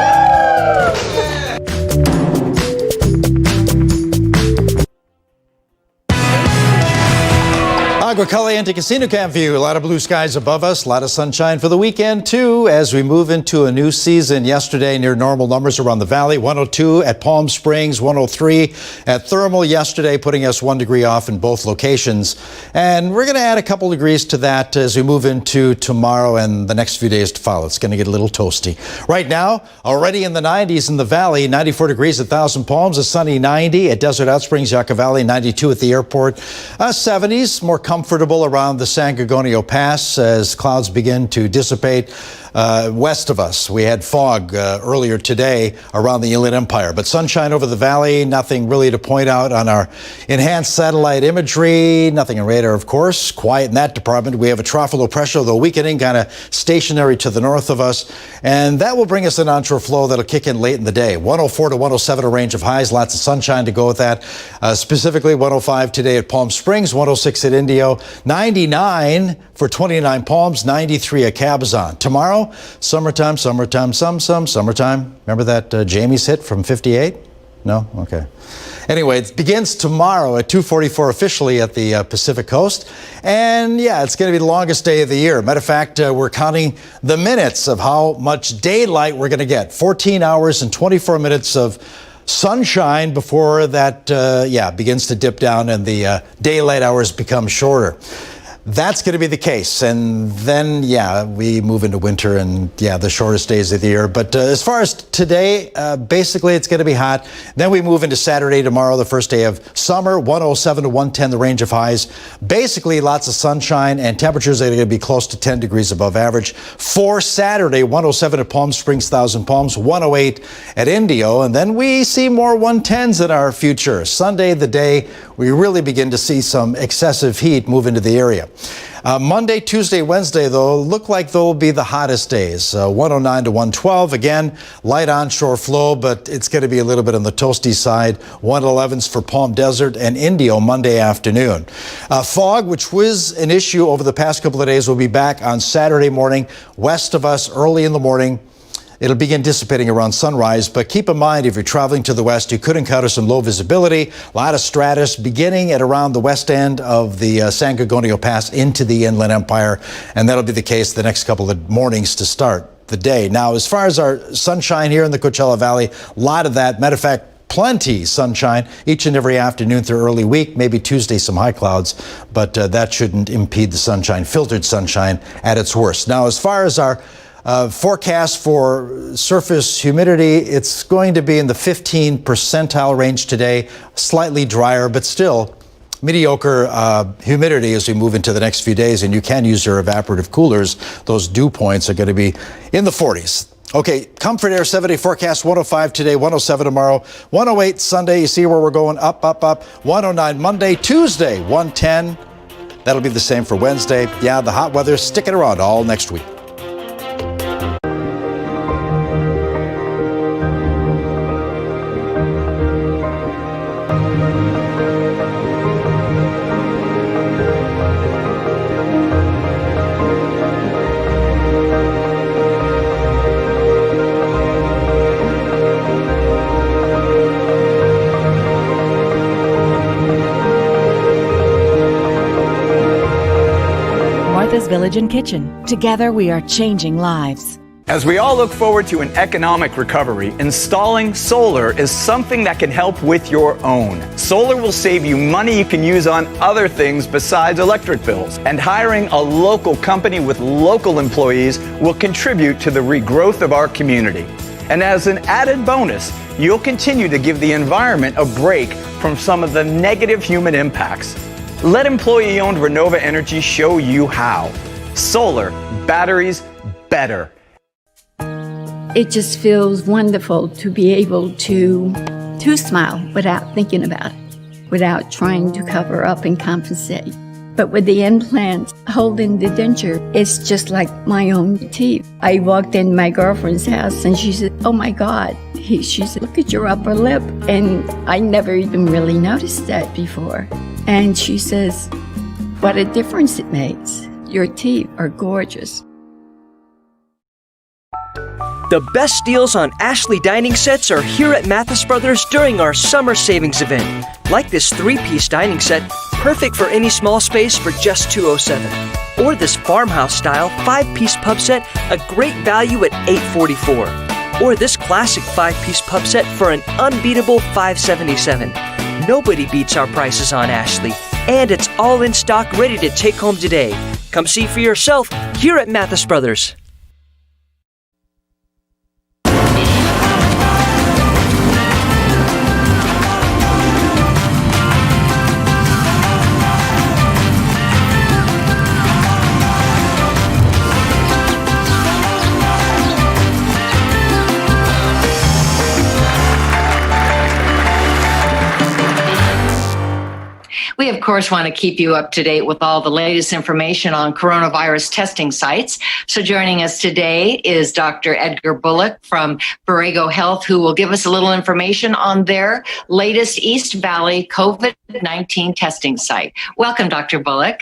Agua Caliente Casino Cam view. A lot of blue skies above us, a lot of sunshine for the weekend too as we move into a new season. Yesterday, near normal numbers around the valley, 102 at Palm Springs, 103 at Thermal yesterday, putting us 1 degree off in both locations. And we're going to add a couple degrees to that as we move into tomorrow and the next few days to follow. It's going to get a little toasty. Right now, already in the 90s in the valley, 94 degrees at Thousand Palms, a sunny 90 at Desert Hot Springs, Yucca Valley, 92 at the airport, 70s, more comfortable around the San Gorgonio Pass as clouds begin to dissipate west of us. We had fog earlier today around the Inland Empire, but sunshine over the valley, nothing really to point out on our enhanced satellite imagery, nothing in radar, of course. Quiet in that department. We have a trough of low pressure, though weakening, kind of stationary to the north of us, and that will bring us an onshore flow that'll kick in late in the day. 104 to 107, a range of highs, lots of sunshine to go with that. Specifically 105 today at Palm Springs, 106 at Indio, 99 for 29 Palms, 93 at Cabazon. Tomorrow, summertime, summertime. Remember that Jamie's hit from 58? No? Okay. Anyway, it begins tomorrow at 2:44 officially at the Pacific Coast. And yeah, it's going to be the longest day of the year. Matter of fact, we're counting the minutes of how much daylight we're going to get. 14 hours and 24 minutes of sunshine before that, begins to dip down and the daylight hours become shorter. That's going to be the case. And then, we move into winter and, the shortest days of the year. But as far as today, basically it's going to be hot. Then we move into Saturday, tomorrow, the first day of summer, 107 to 110, the range of highs. Basically, lots of sunshine and temperatures are going to be close to 10 degrees above average. For Saturday, 107 at Palm Springs, Thousand Palms, 108 at Indio. And then we see more 110s in our future. Sunday, the day we really begin to see some excessive heat move into the area. Monday, Tuesday, Wednesday, though, look like they'll be the hottest days. 109 to 112. Again, light onshore flow, but it's going to be a little bit on the toasty side. 111s for Palm Desert and Indio Monday afternoon. Fog, which was an issue over the past couple of days, will be back on Saturday morning. West of us, early in the morning. It'll begin dissipating around sunrise, but keep in mind, if you're traveling to the west, you could encounter some low visibility, a lot of stratus beginning at around the west end of the San Gorgonio Pass into the Inland Empire, and that'll be the case the next couple of mornings to start the day. Now, as far as our sunshine here in the Coachella Valley, a lot of that, matter of fact, plenty sunshine each and every afternoon through early week, maybe Tuesday some high clouds, but that shouldn't impede the sunshine, filtered sunshine at its worst. Now, as far as our forecast for surface humidity, it's going to be in the 15 percentile range today, slightly drier, but still mediocre humidity as we move into the next few days, and you can use your evaporative coolers. Those dew points are going to be in the 40s. Okay, Comfort Air 7-day forecast, 105 today, 107 tomorrow, 108 Sunday. You see where we're going, up, up, up. 109 Monday, Tuesday, 110. That'll be the same for Wednesday. Yeah, the hot weather sticking around all next week. Village and Kitchen. Together we are changing lives. As we all look forward to an economic recovery, installing solar is something that can help with your own. Solar will save you money you can use on other things besides electric bills. And hiring a local company with local employees will contribute to the regrowth of our community. And as an added bonus, you'll continue to give the environment a break from some of the negative human impacts. Let employee-owned Renova Energy show you how. Solar, batteries, better. It just feels wonderful to be able to smile without thinking about it, without trying to cover up and compensate. But with the implants holding the denture, it's just like my own teeth. I walked in my girlfriend's house and she said, "Oh my God." She said, "Look at your upper lip." And I never even really noticed that before. And she says, "What a difference it makes. Your teeth are gorgeous." The best deals on Ashley dining sets are here at Mathis Brothers during our summer savings event. Like this 3-piece dining set, perfect for any small space for just $207. Or this farmhouse-style 5-piece pub set, a great value at $844. Or this classic 5-piece pub set for an unbeatable $577. Nobody beats our prices on Ashley, and it's all in stock, ready to take home today. Come see for yourself here at Mathis Brothers. We, of course, want to keep you up to date with all the latest information on coronavirus testing sites. So joining us today is Dr. Edgar Bullock from Borrego Health, who will give us a little information on their latest East Valley COVID-19 testing site. Welcome, Dr. Bullock.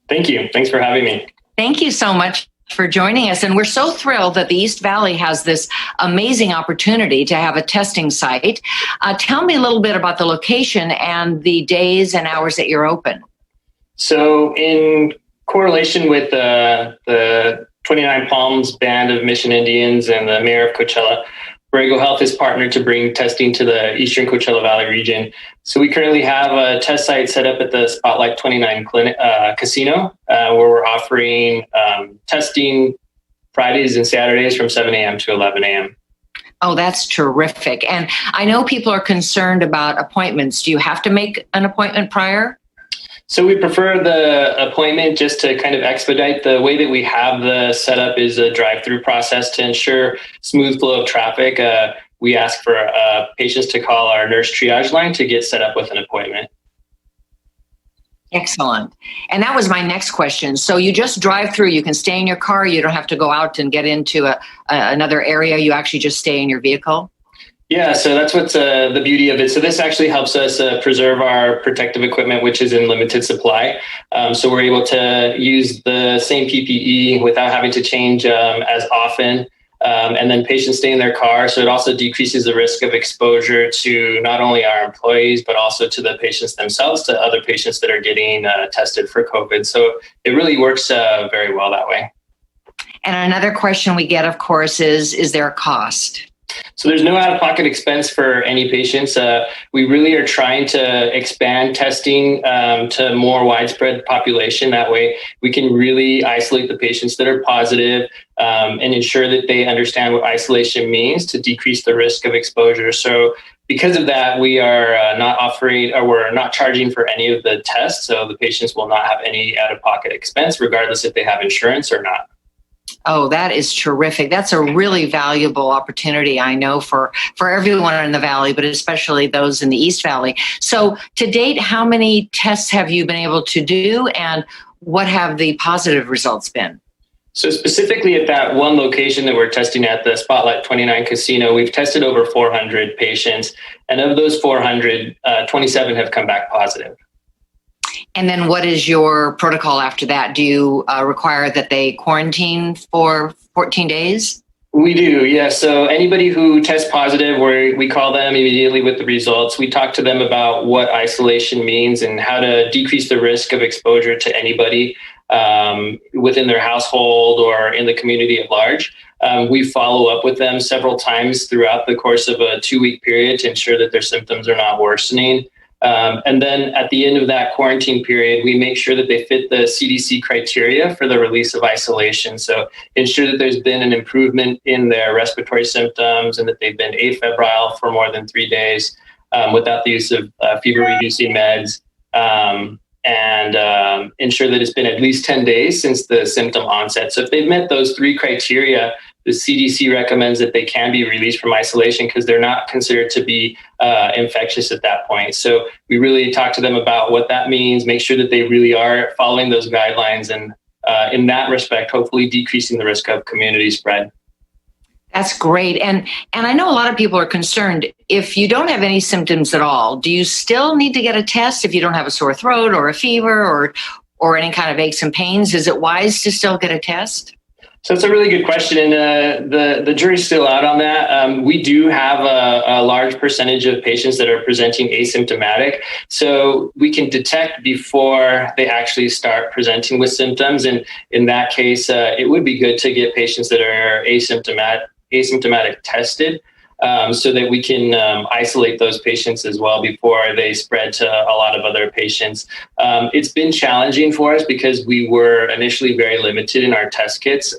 Thank you. Thanks for having me. Thank you so much for joining us. And we're so thrilled that the East Valley has this amazing opportunity to have a testing site. Tell me a little bit about the location and the days and hours that you're open. So in correlation with the 29 Palms Band of Mission Indians and the Mayor of Coachella, Borrego Health is partnered to bring testing to the Eastern Coachella Valley region. So we currently have a test site set up at the Spotlight 29 casino, where we're offering testing Fridays and Saturdays from 7 a.m. to 11 a.m. Oh, that's terrific. And I know people are concerned about appointments. Do you have to make an appointment prior? So we prefer the appointment just to kind of expedite. The way that we have the setup is a drive-through process to ensure smooth flow of traffic. We ask for patients to call our nurse triage line to get set up with an appointment. Excellent. And that was my next question. So you just drive through, you can stay in your car. You don't have to go out and get into another area. You actually just stay in your vehicle. Yeah, so that's what's the beauty of it. So this actually helps us preserve our protective equipment, which is in limited supply. So we're able to use the same PPE without having to change as often. And then patients stay in their car. So it also decreases the risk of exposure to not only our employees, but also to the patients themselves, to other patients that are getting tested for COVID. So it really works very well that way. And another question we get, of course, is there a cost? So there's no out-of-pocket expense for any patients. We really are trying to expand testing to a more widespread population. That way we can really isolate the patients that are positive and ensure that they understand what isolation means to decrease the risk of exposure. So because of that, we are not offering, or we're not charging for any of the tests. So the patients will not have any out-of-pocket expense, regardless if they have insurance or not. Oh, that is terrific. That's a really valuable opportunity, I know, for everyone in the Valley, but especially those in the East Valley. So to date, how many tests have you been able to do, and what have the positive results been? So specifically at that one location that we're testing at, the Spotlight 29 casino, we've tested over 400 patients. And of those 400, 27 have come back positive. And then what is your protocol after that? Do you require that they quarantine for 14 days? We do, yeah. So anybody who tests positive, we call them immediately with the results. We talk to them about what isolation means and how to decrease the risk of exposure to anybody within their household or in the community at large. We follow up with them several times throughout the course of a 2-week period to ensure that their symptoms are not worsening. And then at the end of that quarantine period, we make sure that they fit the CDC criteria for the release of isolation. So ensure that there's been an improvement in their respiratory symptoms and that they've been afebrile for more than 3 days without the use of fever-reducing meds. And ensure that it's been at least 10 days since the symptom onset. So if they've met those 3 criteria, the CDC recommends that they can be released from isolation because they're not considered to be infectious at that point. So we really talk to them about what that means, make sure that they really are following those guidelines, and in that respect, hopefully decreasing the risk of community spread. That's great. And I know a lot of people are concerned. If you don't have any symptoms at all, do you still need to get a test if you don't have a sore throat or a fever or any kind of aches and pains? Is it wise to still get a test? So it's a really good question, and the jury's still out on that. We do have a large percentage of patients that are presenting asymptomatic, so we can detect before they actually start presenting with symptoms. And in that case, it would be good to get patients that are asymptomatic tested, so that we can isolate those patients as well before they spread to a lot of other patients. It's been challenging for us because we were initially very limited in our test kits,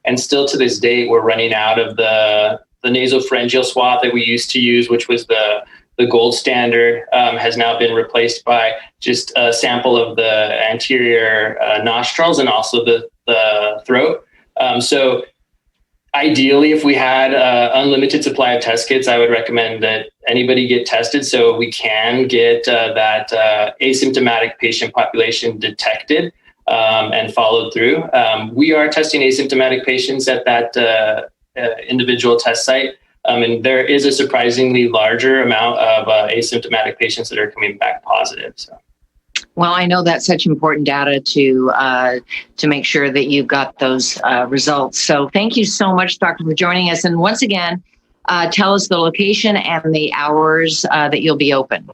and still to this day, we're running out of the nasopharyngeal swab that we used to use, which was the gold standard, has now been replaced by just a sample of the anterior nostrils and also the throat. So ideally, if we had an unlimited supply of test kits, I would recommend that anybody get tested so we can get that asymptomatic patient population detected and followed through. We are testing asymptomatic patients at that individual test site, and there is a surprisingly larger amount of asymptomatic patients that are coming back positive. So. Well, I know that's such important data to make sure that you've got those results. So thank you so much, Doctor, for joining us. And once again, tell us the location and the hours that you'll be open.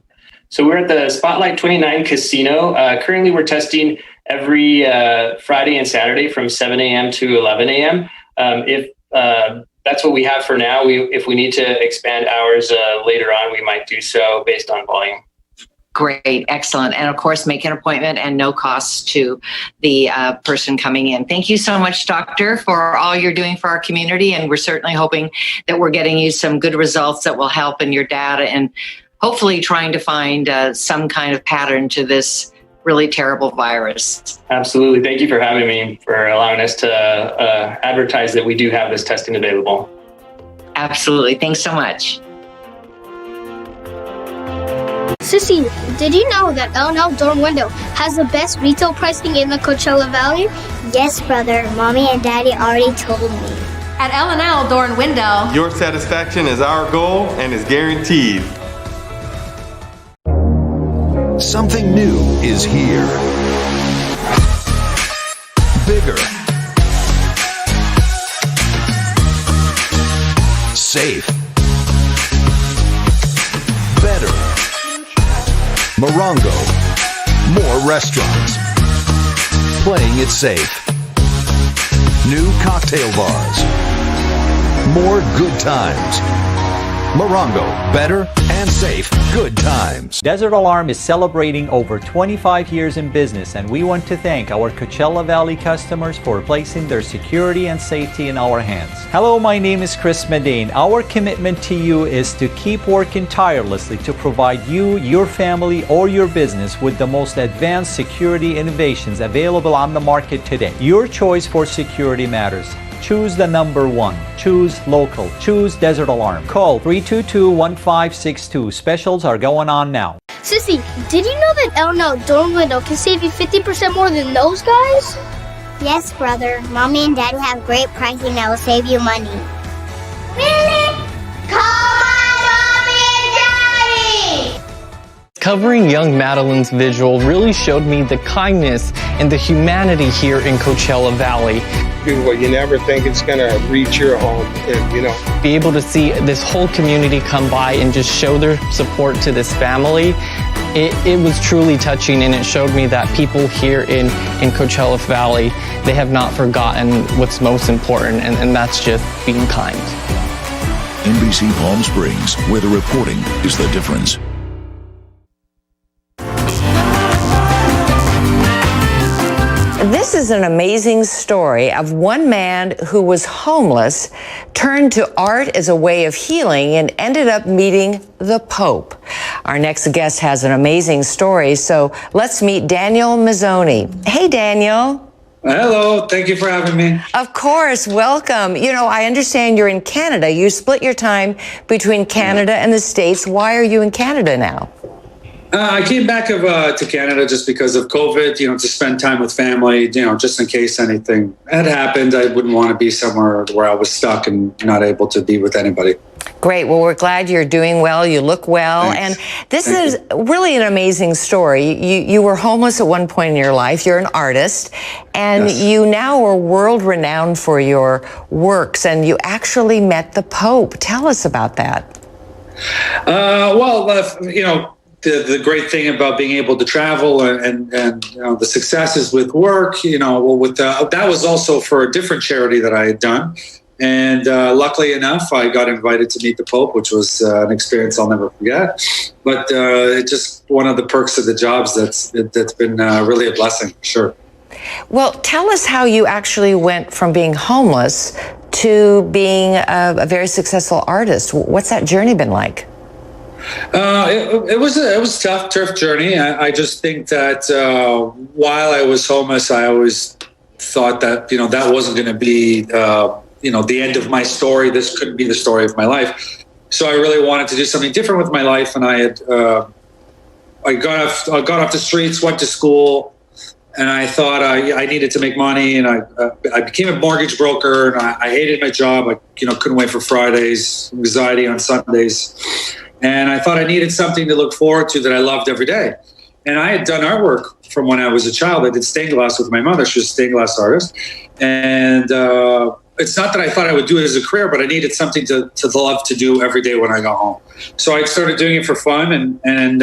So we're at the Spotlight 29 casino. Currently, we're testing every Friday and Saturday from 7 a.m. to 11 a.m. If that's what we have for now. If we need to expand hours later on, we might do so based on volume. Great, excellent. And of course, make an appointment and no cost to the person coming in. Thank you so much, Doctor, for all you're doing for our community. And we're certainly hoping that we're getting you some good results that will help in your data and hopefully trying to find some kind of pattern to this really terrible virus. Absolutely. Thank you for having me, for allowing us to advertise that we do have this testing available. Absolutely. Thanks so much. Sissy, did you know that L&L Dorm Window has the best retail pricing in the Coachella Valley? Yes, brother. Mommy and Daddy already told me. At L&L Dorm Window, your satisfaction is our goal and is guaranteed. Something new is here. Bigger. Safe. Better. Morongo. More restaurants. Playing it safe. New cocktail bars. More good times. Morongo. Better and safe. Good times. Desert Alarm is celebrating over 25 years in business, and we want to thank our Coachella Valley customers for placing their security and safety in our hands. Hello, my name is Chris Medane. Our commitment to you is to keep working tirelessly to provide you, your family, or your business with the most advanced security innovations available on the market today. Your choice for security matters. Choose the number one. Choose local. Choose Desert Alarm. Call 322-1562. Specials are going on now. Sissy, did you know that L&L Dorm Window can save you 50% more than those guys? Yes, brother. Mommy and Daddy have great pricing that will save you money. Really? Call my Mommy and Daddy! Covering young Madeline's vigil really showed me the kindness and the humanity here in Coachella Valley. You never think it's going to reach your home, and, Be able to see this whole community come by and just show their support to this family, it was truly touching, and it showed me that people here in Coachella Valley, they have not forgotten what's most important, and that's just being kind. NBC Palm Springs, where the reporting is the difference. This is an amazing story of one man who was homeless, turned to art as a way of healing, and ended up meeting the Pope. Our next guest has an amazing story, so let's meet Daniel Mazzoni. Hey, Daniel. Hello, thank you for having me. Of course, welcome. I understand you're in Canada. You split your time between Canada and the States. Why are you in Canada now? I came back to Canada just because of COVID, to spend time with family, just in case anything had happened. I wouldn't want to be somewhere where I was stuck and not able to be with anybody. Great. Well, we're glad you're doing well. You look well. Thanks. And this is really an amazing story. You were homeless at one point in your life. You're an artist, and you now are world renowned for your works, and you actually met the Pope. Tell us about that. The great thing about being able to travel and the successes with work, that was also for a different charity that I had done. And luckily enough, I got invited to meet the Pope, which was an experience I'll never forget. But it's just one of the perks of the jobs that's been really a blessing, for sure. Well, tell us how you actually went from being homeless to being a very successful artist. What's that journey been like? It was a tough journey. I just think that while I was homeless, I always thought that that wasn't going to be the end of my story. This couldn't be the story of my life. So I really wanted to do something different with my life, and I got off the streets, went to school, and I thought I needed to make money, and I became a mortgage broker, and I hated my job. I couldn't wait for Fridays, anxiety on Sundays. And I thought I needed something to look forward to that I loved every day. And I had done artwork from when I was a child. I did stained glass with my mother. She was a stained glass artist. And it's not that I thought I would do it as a career, but I needed something to love to do every day when I got home. So I started doing it for fun. And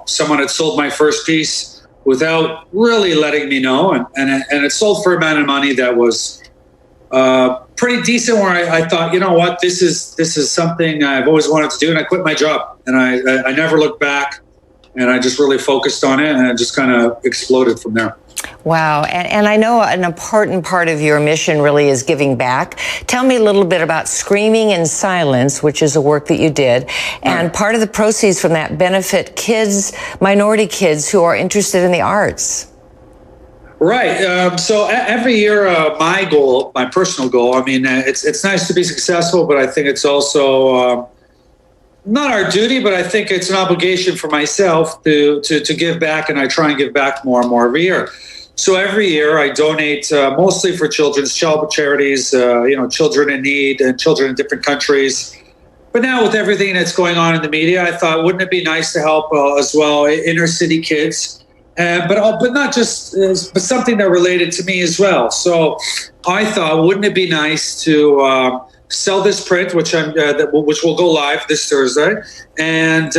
someone had sold my first piece without really letting me know. And it sold for an amount of money that was pretty decent where I thought, you know what, this is something I've always wanted to do, and I quit my job, and I never looked back, and I just really focused on it, and it just kind of exploded from there. Wow. And I know an important part of your mission really is giving back. Tell me a little bit about Screaming in Silence, which is a work that you did. And part of the proceeds from that benefit kids, minority kids who are interested in the arts. Right. So every year, my goal, my personal goal, I mean, it's nice to be successful, but I think it's also not our duty, but I think it's an obligation for myself to give back, and I try and give back more and more every year. So every year I donate mostly for children's charities, children in need and children in different countries. But now with everything that's going on in the media, I thought, wouldn't it be nice to help as well inner city kids? But not just, but something that related to me as well. So I thought, wouldn't it be nice to sell this print, which will go live this Thursday, and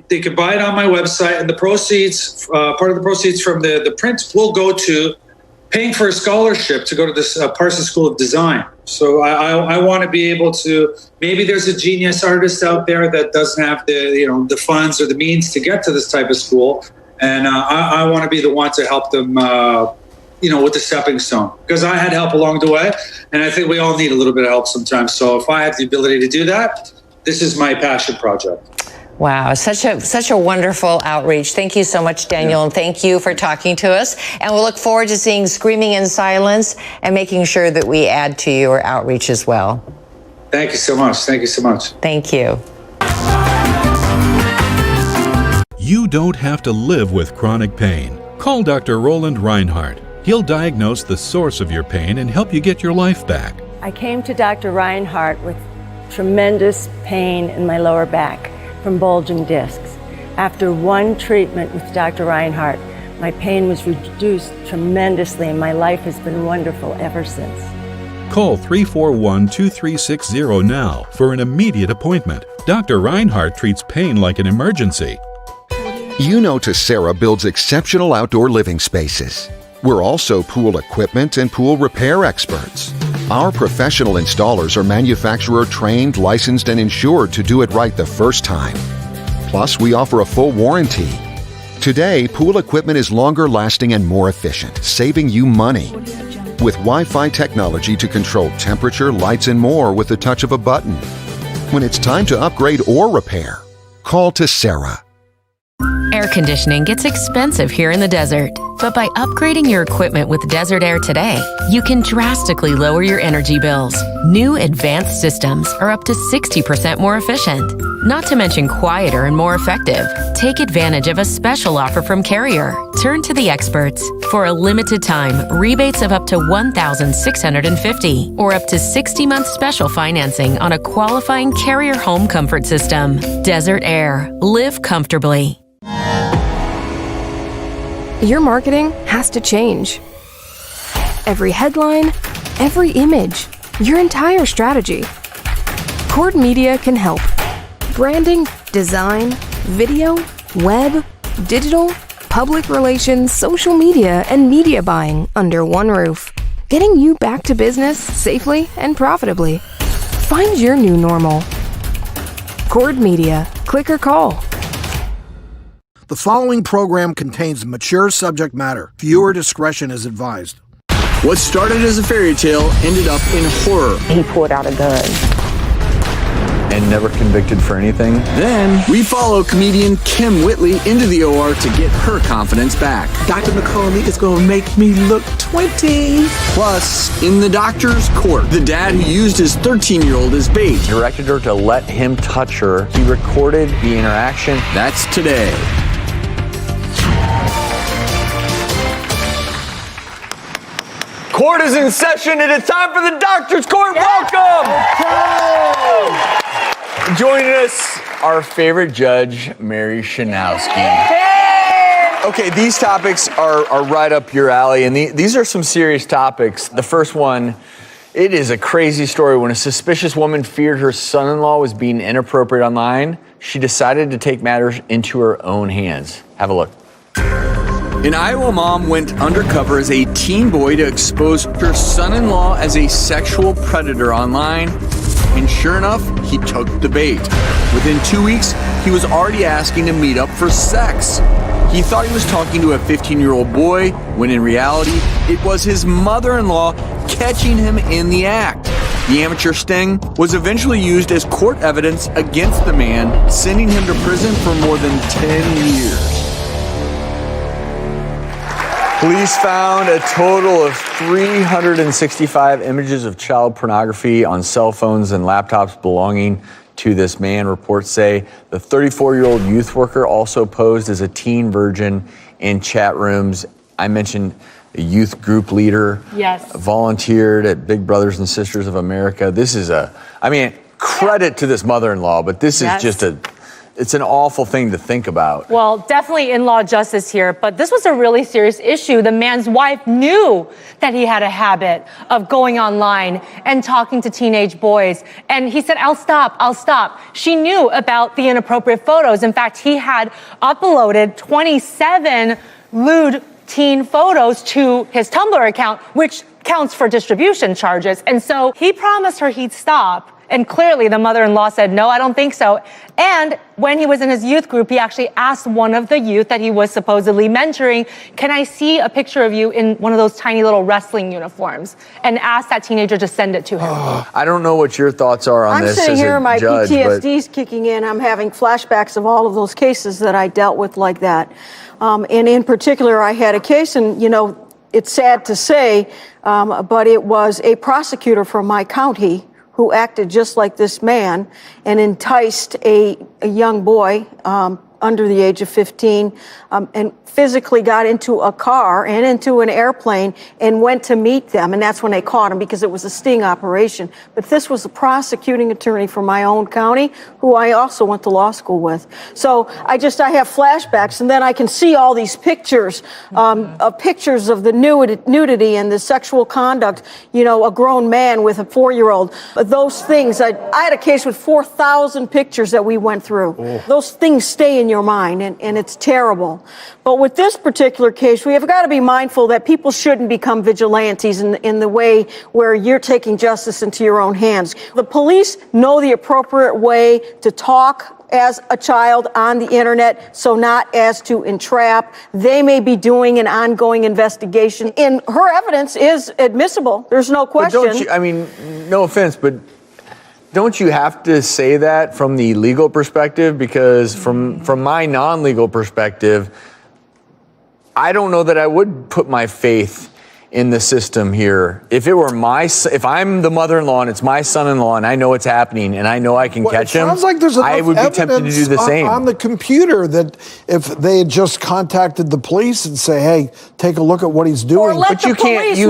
they can buy it on my website, and the proceeds, part of the proceeds from the print will go to paying for a scholarship to go to this Parsons School of Design. So I want to be able to, maybe there's a genius artist out there that doesn't have the funds or the means to get to this type of school, and I want to be the one to help them with the stepping stone, because I had help along the way, and I think we all need a little bit of help sometimes. So if I have the ability to do that, this is my passion project. Wow, such a wonderful outreach. Thank you so much, Daniel, and thank you for talking to us. And we'll look forward to seeing Screaming in Silence and making sure that we add to your outreach as well. Thank you so much. Thank you so much. Thank you. You don't have to live with chronic pain. Call Dr. Roland Reinhardt. He'll diagnose the source of your pain and help you get your life back. I came to Dr. Reinhardt with tremendous pain in my lower back from bulging discs. After one treatment with Dr. Reinhardt, my pain was reduced tremendously, and my life has been wonderful ever since. Call 341-2360 now for an immediate appointment. Dr. Reinhardt treats pain like an emergency. You know Tessera builds exceptional outdoor living spaces. We're also pool equipment and pool repair experts. Our professional installers are manufacturer trained, licensed, and insured to do it right the first time. Plus, we offer a full warranty. Today, pool equipment is longer lasting and more efficient, saving you money. With Wi-Fi technology to control temperature, lights, and more with the touch of a button. When it's time to upgrade or repair, call Tessera. Air conditioning gets expensive here in the desert, but by upgrading your equipment with Desert Air today, you can drastically lower your energy bills. New advanced systems are up to 60% more efficient, not to mention quieter and more effective. Take advantage of a special offer from Carrier. Turn to the experts. For a limited time, rebates of up to $1,650 or up to 60-month special financing on a qualifying Carrier home comfort system. Desert Air. Live comfortably. Your marketing has to change. Every headline, every image, your entire strategy. Cord Media can help. Branding, design, video, web, digital, public relations, social media, and media buying under one roof. Getting you back to business safely and profitably. Find your new normal. Cord Media. Click or call. The following program contains mature subject matter. Viewer discretion is advised. What started as a fairy tale ended up in horror. He pulled out a gun. And never convicted for anything. Then we follow comedian Kim Whitley into the OR to get her confidence back. Dr. McConaughey is going to make me look 20. Plus, in the doctor's court, the dad who used his 13-year-old as bait directed her to let him touch her. He recorded the interaction. That's today. Court is in session and it's time for the doctor's court. Welcome! Joining us, our favorite judge, Mary Shanowski. Okay, these topics are right up your alley, and these are some serious topics. The first one, it is a crazy story. When a suspicious woman feared her son-in-law was being inappropriate online, she decided to take matters into her own hands. Have a look. An Iowa mom went undercover as a teen boy to expose her son-in-law as a sexual predator online. And sure enough, he took the bait. Within 2 weeks, he was already asking to meet up for sex. He thought he was talking to a 15-year-old boy, when in reality, it was his mother-in-law catching him in the act. The amateur sting was eventually used as court evidence against the man, sending him to prison for more than 10 years. Police found a total of 365 images of child pornography on cell phones and laptops belonging to this man. Reports say the 34-year-old youth worker also posed as a teen virgin in chat rooms. I mentioned a youth group leader. Yes. Volunteered at Big Brothers and Sisters of America. This is credit to this mother-in-law, but this is just it's an awful thing to think about. Well, definitely in-law justice here, but this was a really serious issue. The man's wife knew that he had a habit of going online and talking to teenage boys. And he said, I'll stop. She knew about the inappropriate photos. In fact, he had uploaded 27 lewd teen photos to his Tumblr account, which counts for distribution charges. And so he promised her he'd stop. And clearly the mother-in-law said, no, I don't think so. And when he was in his youth group, he actually asked one of the youth that he was supposedly mentoring, can I see a picture of you in one of those tiny little wrestling uniforms? And asked that teenager to send it to him. I don't know what your thoughts are on this. I'm sitting here, my judge, PTSD's kicking in. I'm having flashbacks of all of those cases that I dealt with like that. And in particular, I had a case, and, it's sad to say, but it was a prosecutor from my county who acted just like this man and enticed a young boy under the age of 15 and physically got into a car and into an airplane and went to meet them. And that's when they caught him, because it was a sting operation. But this was a prosecuting attorney from my own county who I also went to law school with. So I have flashbacks, and then I can see all these pictures of pictures of the nudity and the sexual conduct, a grown man with a 4-year-old. Those things, I had a case with 4,000 pictures that we went through. Oh. Those things stay in your mind, and it's terrible. But with this particular case, we have got to be mindful that people shouldn't become vigilantes in the way where you're taking justice into your own hands. The police know the appropriate way to talk as a child on the internet, so not as to entrap. They may be doing an ongoing investigation, and her evidence is admissible. There's no question. But don't you, no offense, but don't you have to say that from the legal perspective? Because from my non-legal perspective, I don't know that I would put my faith in the system here. If I'm the mother-in-law and it's my son-in-law and I know it's happening and I know I can catch him, sounds like there's enough I would be tempted to do the same. On the computer, that if they had just contacted the police and say, hey, take a look at what he's doing. Or let the police,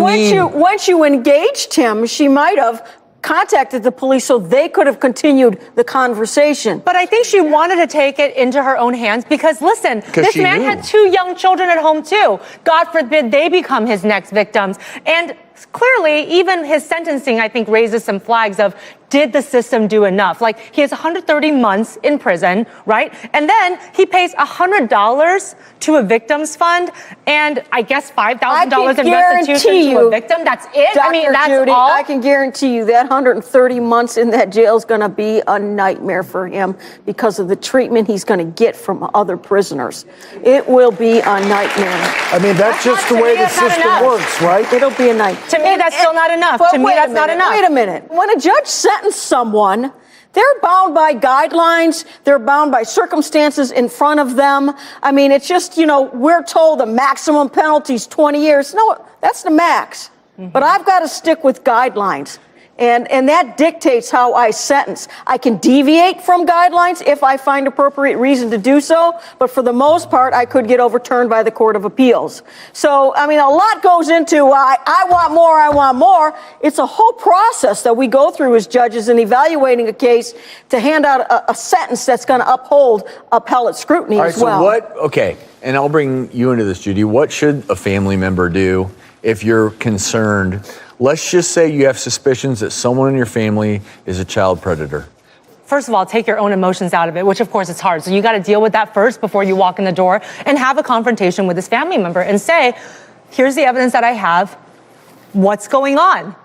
once you engaged him, she might have contacted the police so they could have continued the conversation. But I think she wanted to take it into her own hands because, listen, this man had 2 young children at home too. God forbid they become his next victims. And clearly, even his sentencing, I think, raises some flags of, did the system do enough? Like, he has 130 months in prison, right? And then he pays $100 to a victims fund and I guess $5,000 in restitution to a victim. That's it? Dr. That's Judy, all? I can guarantee you that 130 months in that jail is going to be a nightmare for him because of the treatment he's going to get from other prisoners. It will be a nightmare. I mean, that's just the way the system works, right? It'll be a night. To me, that's still not enough. To me, that's not enough. Wait a minute. When a judge sentences someone, they're bound by guidelines. They're bound by circumstances in front of them. I mean, it's just, we're told the maximum penalty is 20 years. No, that's the max. Mm-hmm. But I've got to stick with guidelines. And that dictates how I sentence. I can deviate from guidelines if I find appropriate reason to do so, but for the most part, I could get overturned by the Court of Appeals. So, I mean, a lot goes into, I want more. It's a whole process that we go through as judges in evaluating a case to hand out a sentence that's going to uphold appellate scrutiny as well. And I'll bring you into this, Judy. What should a family member do if you're concerned? Let's just say you have suspicions that someone in your family is a child predator. first of all, take your own emotions out of it, which of course is hard. So you got to deal with that first before you walk in the door and have a confrontation with this family member and say, here's the evidence that I have. What's going on?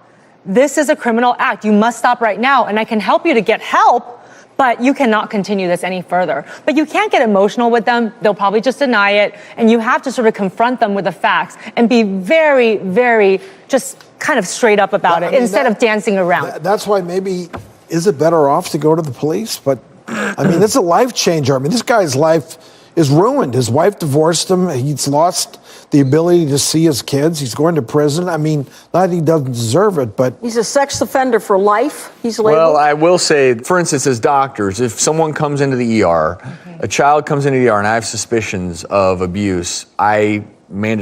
This is a criminal act. You must stop right now, and I can help you to get help, but you cannot continue this any further. But you can't get emotional with them. They'll probably just deny it, and you have to sort of confront them with the facts and be very, very just kind of straight up about it instead of dancing around. That's why maybe, is it better off to go to the police? But, I mean, it's a life changer. I mean, this guy's life is ruined. His wife divorced him. He's lost the ability to see his kids. He's going to prison. I mean, not that he doesn't deserve it, but... He's a sex offender for life, he's labeled. Well, I will say, for instance, as doctors, if someone comes into the ER, a child comes into the ER and I have suspicions of abuse, I mandatory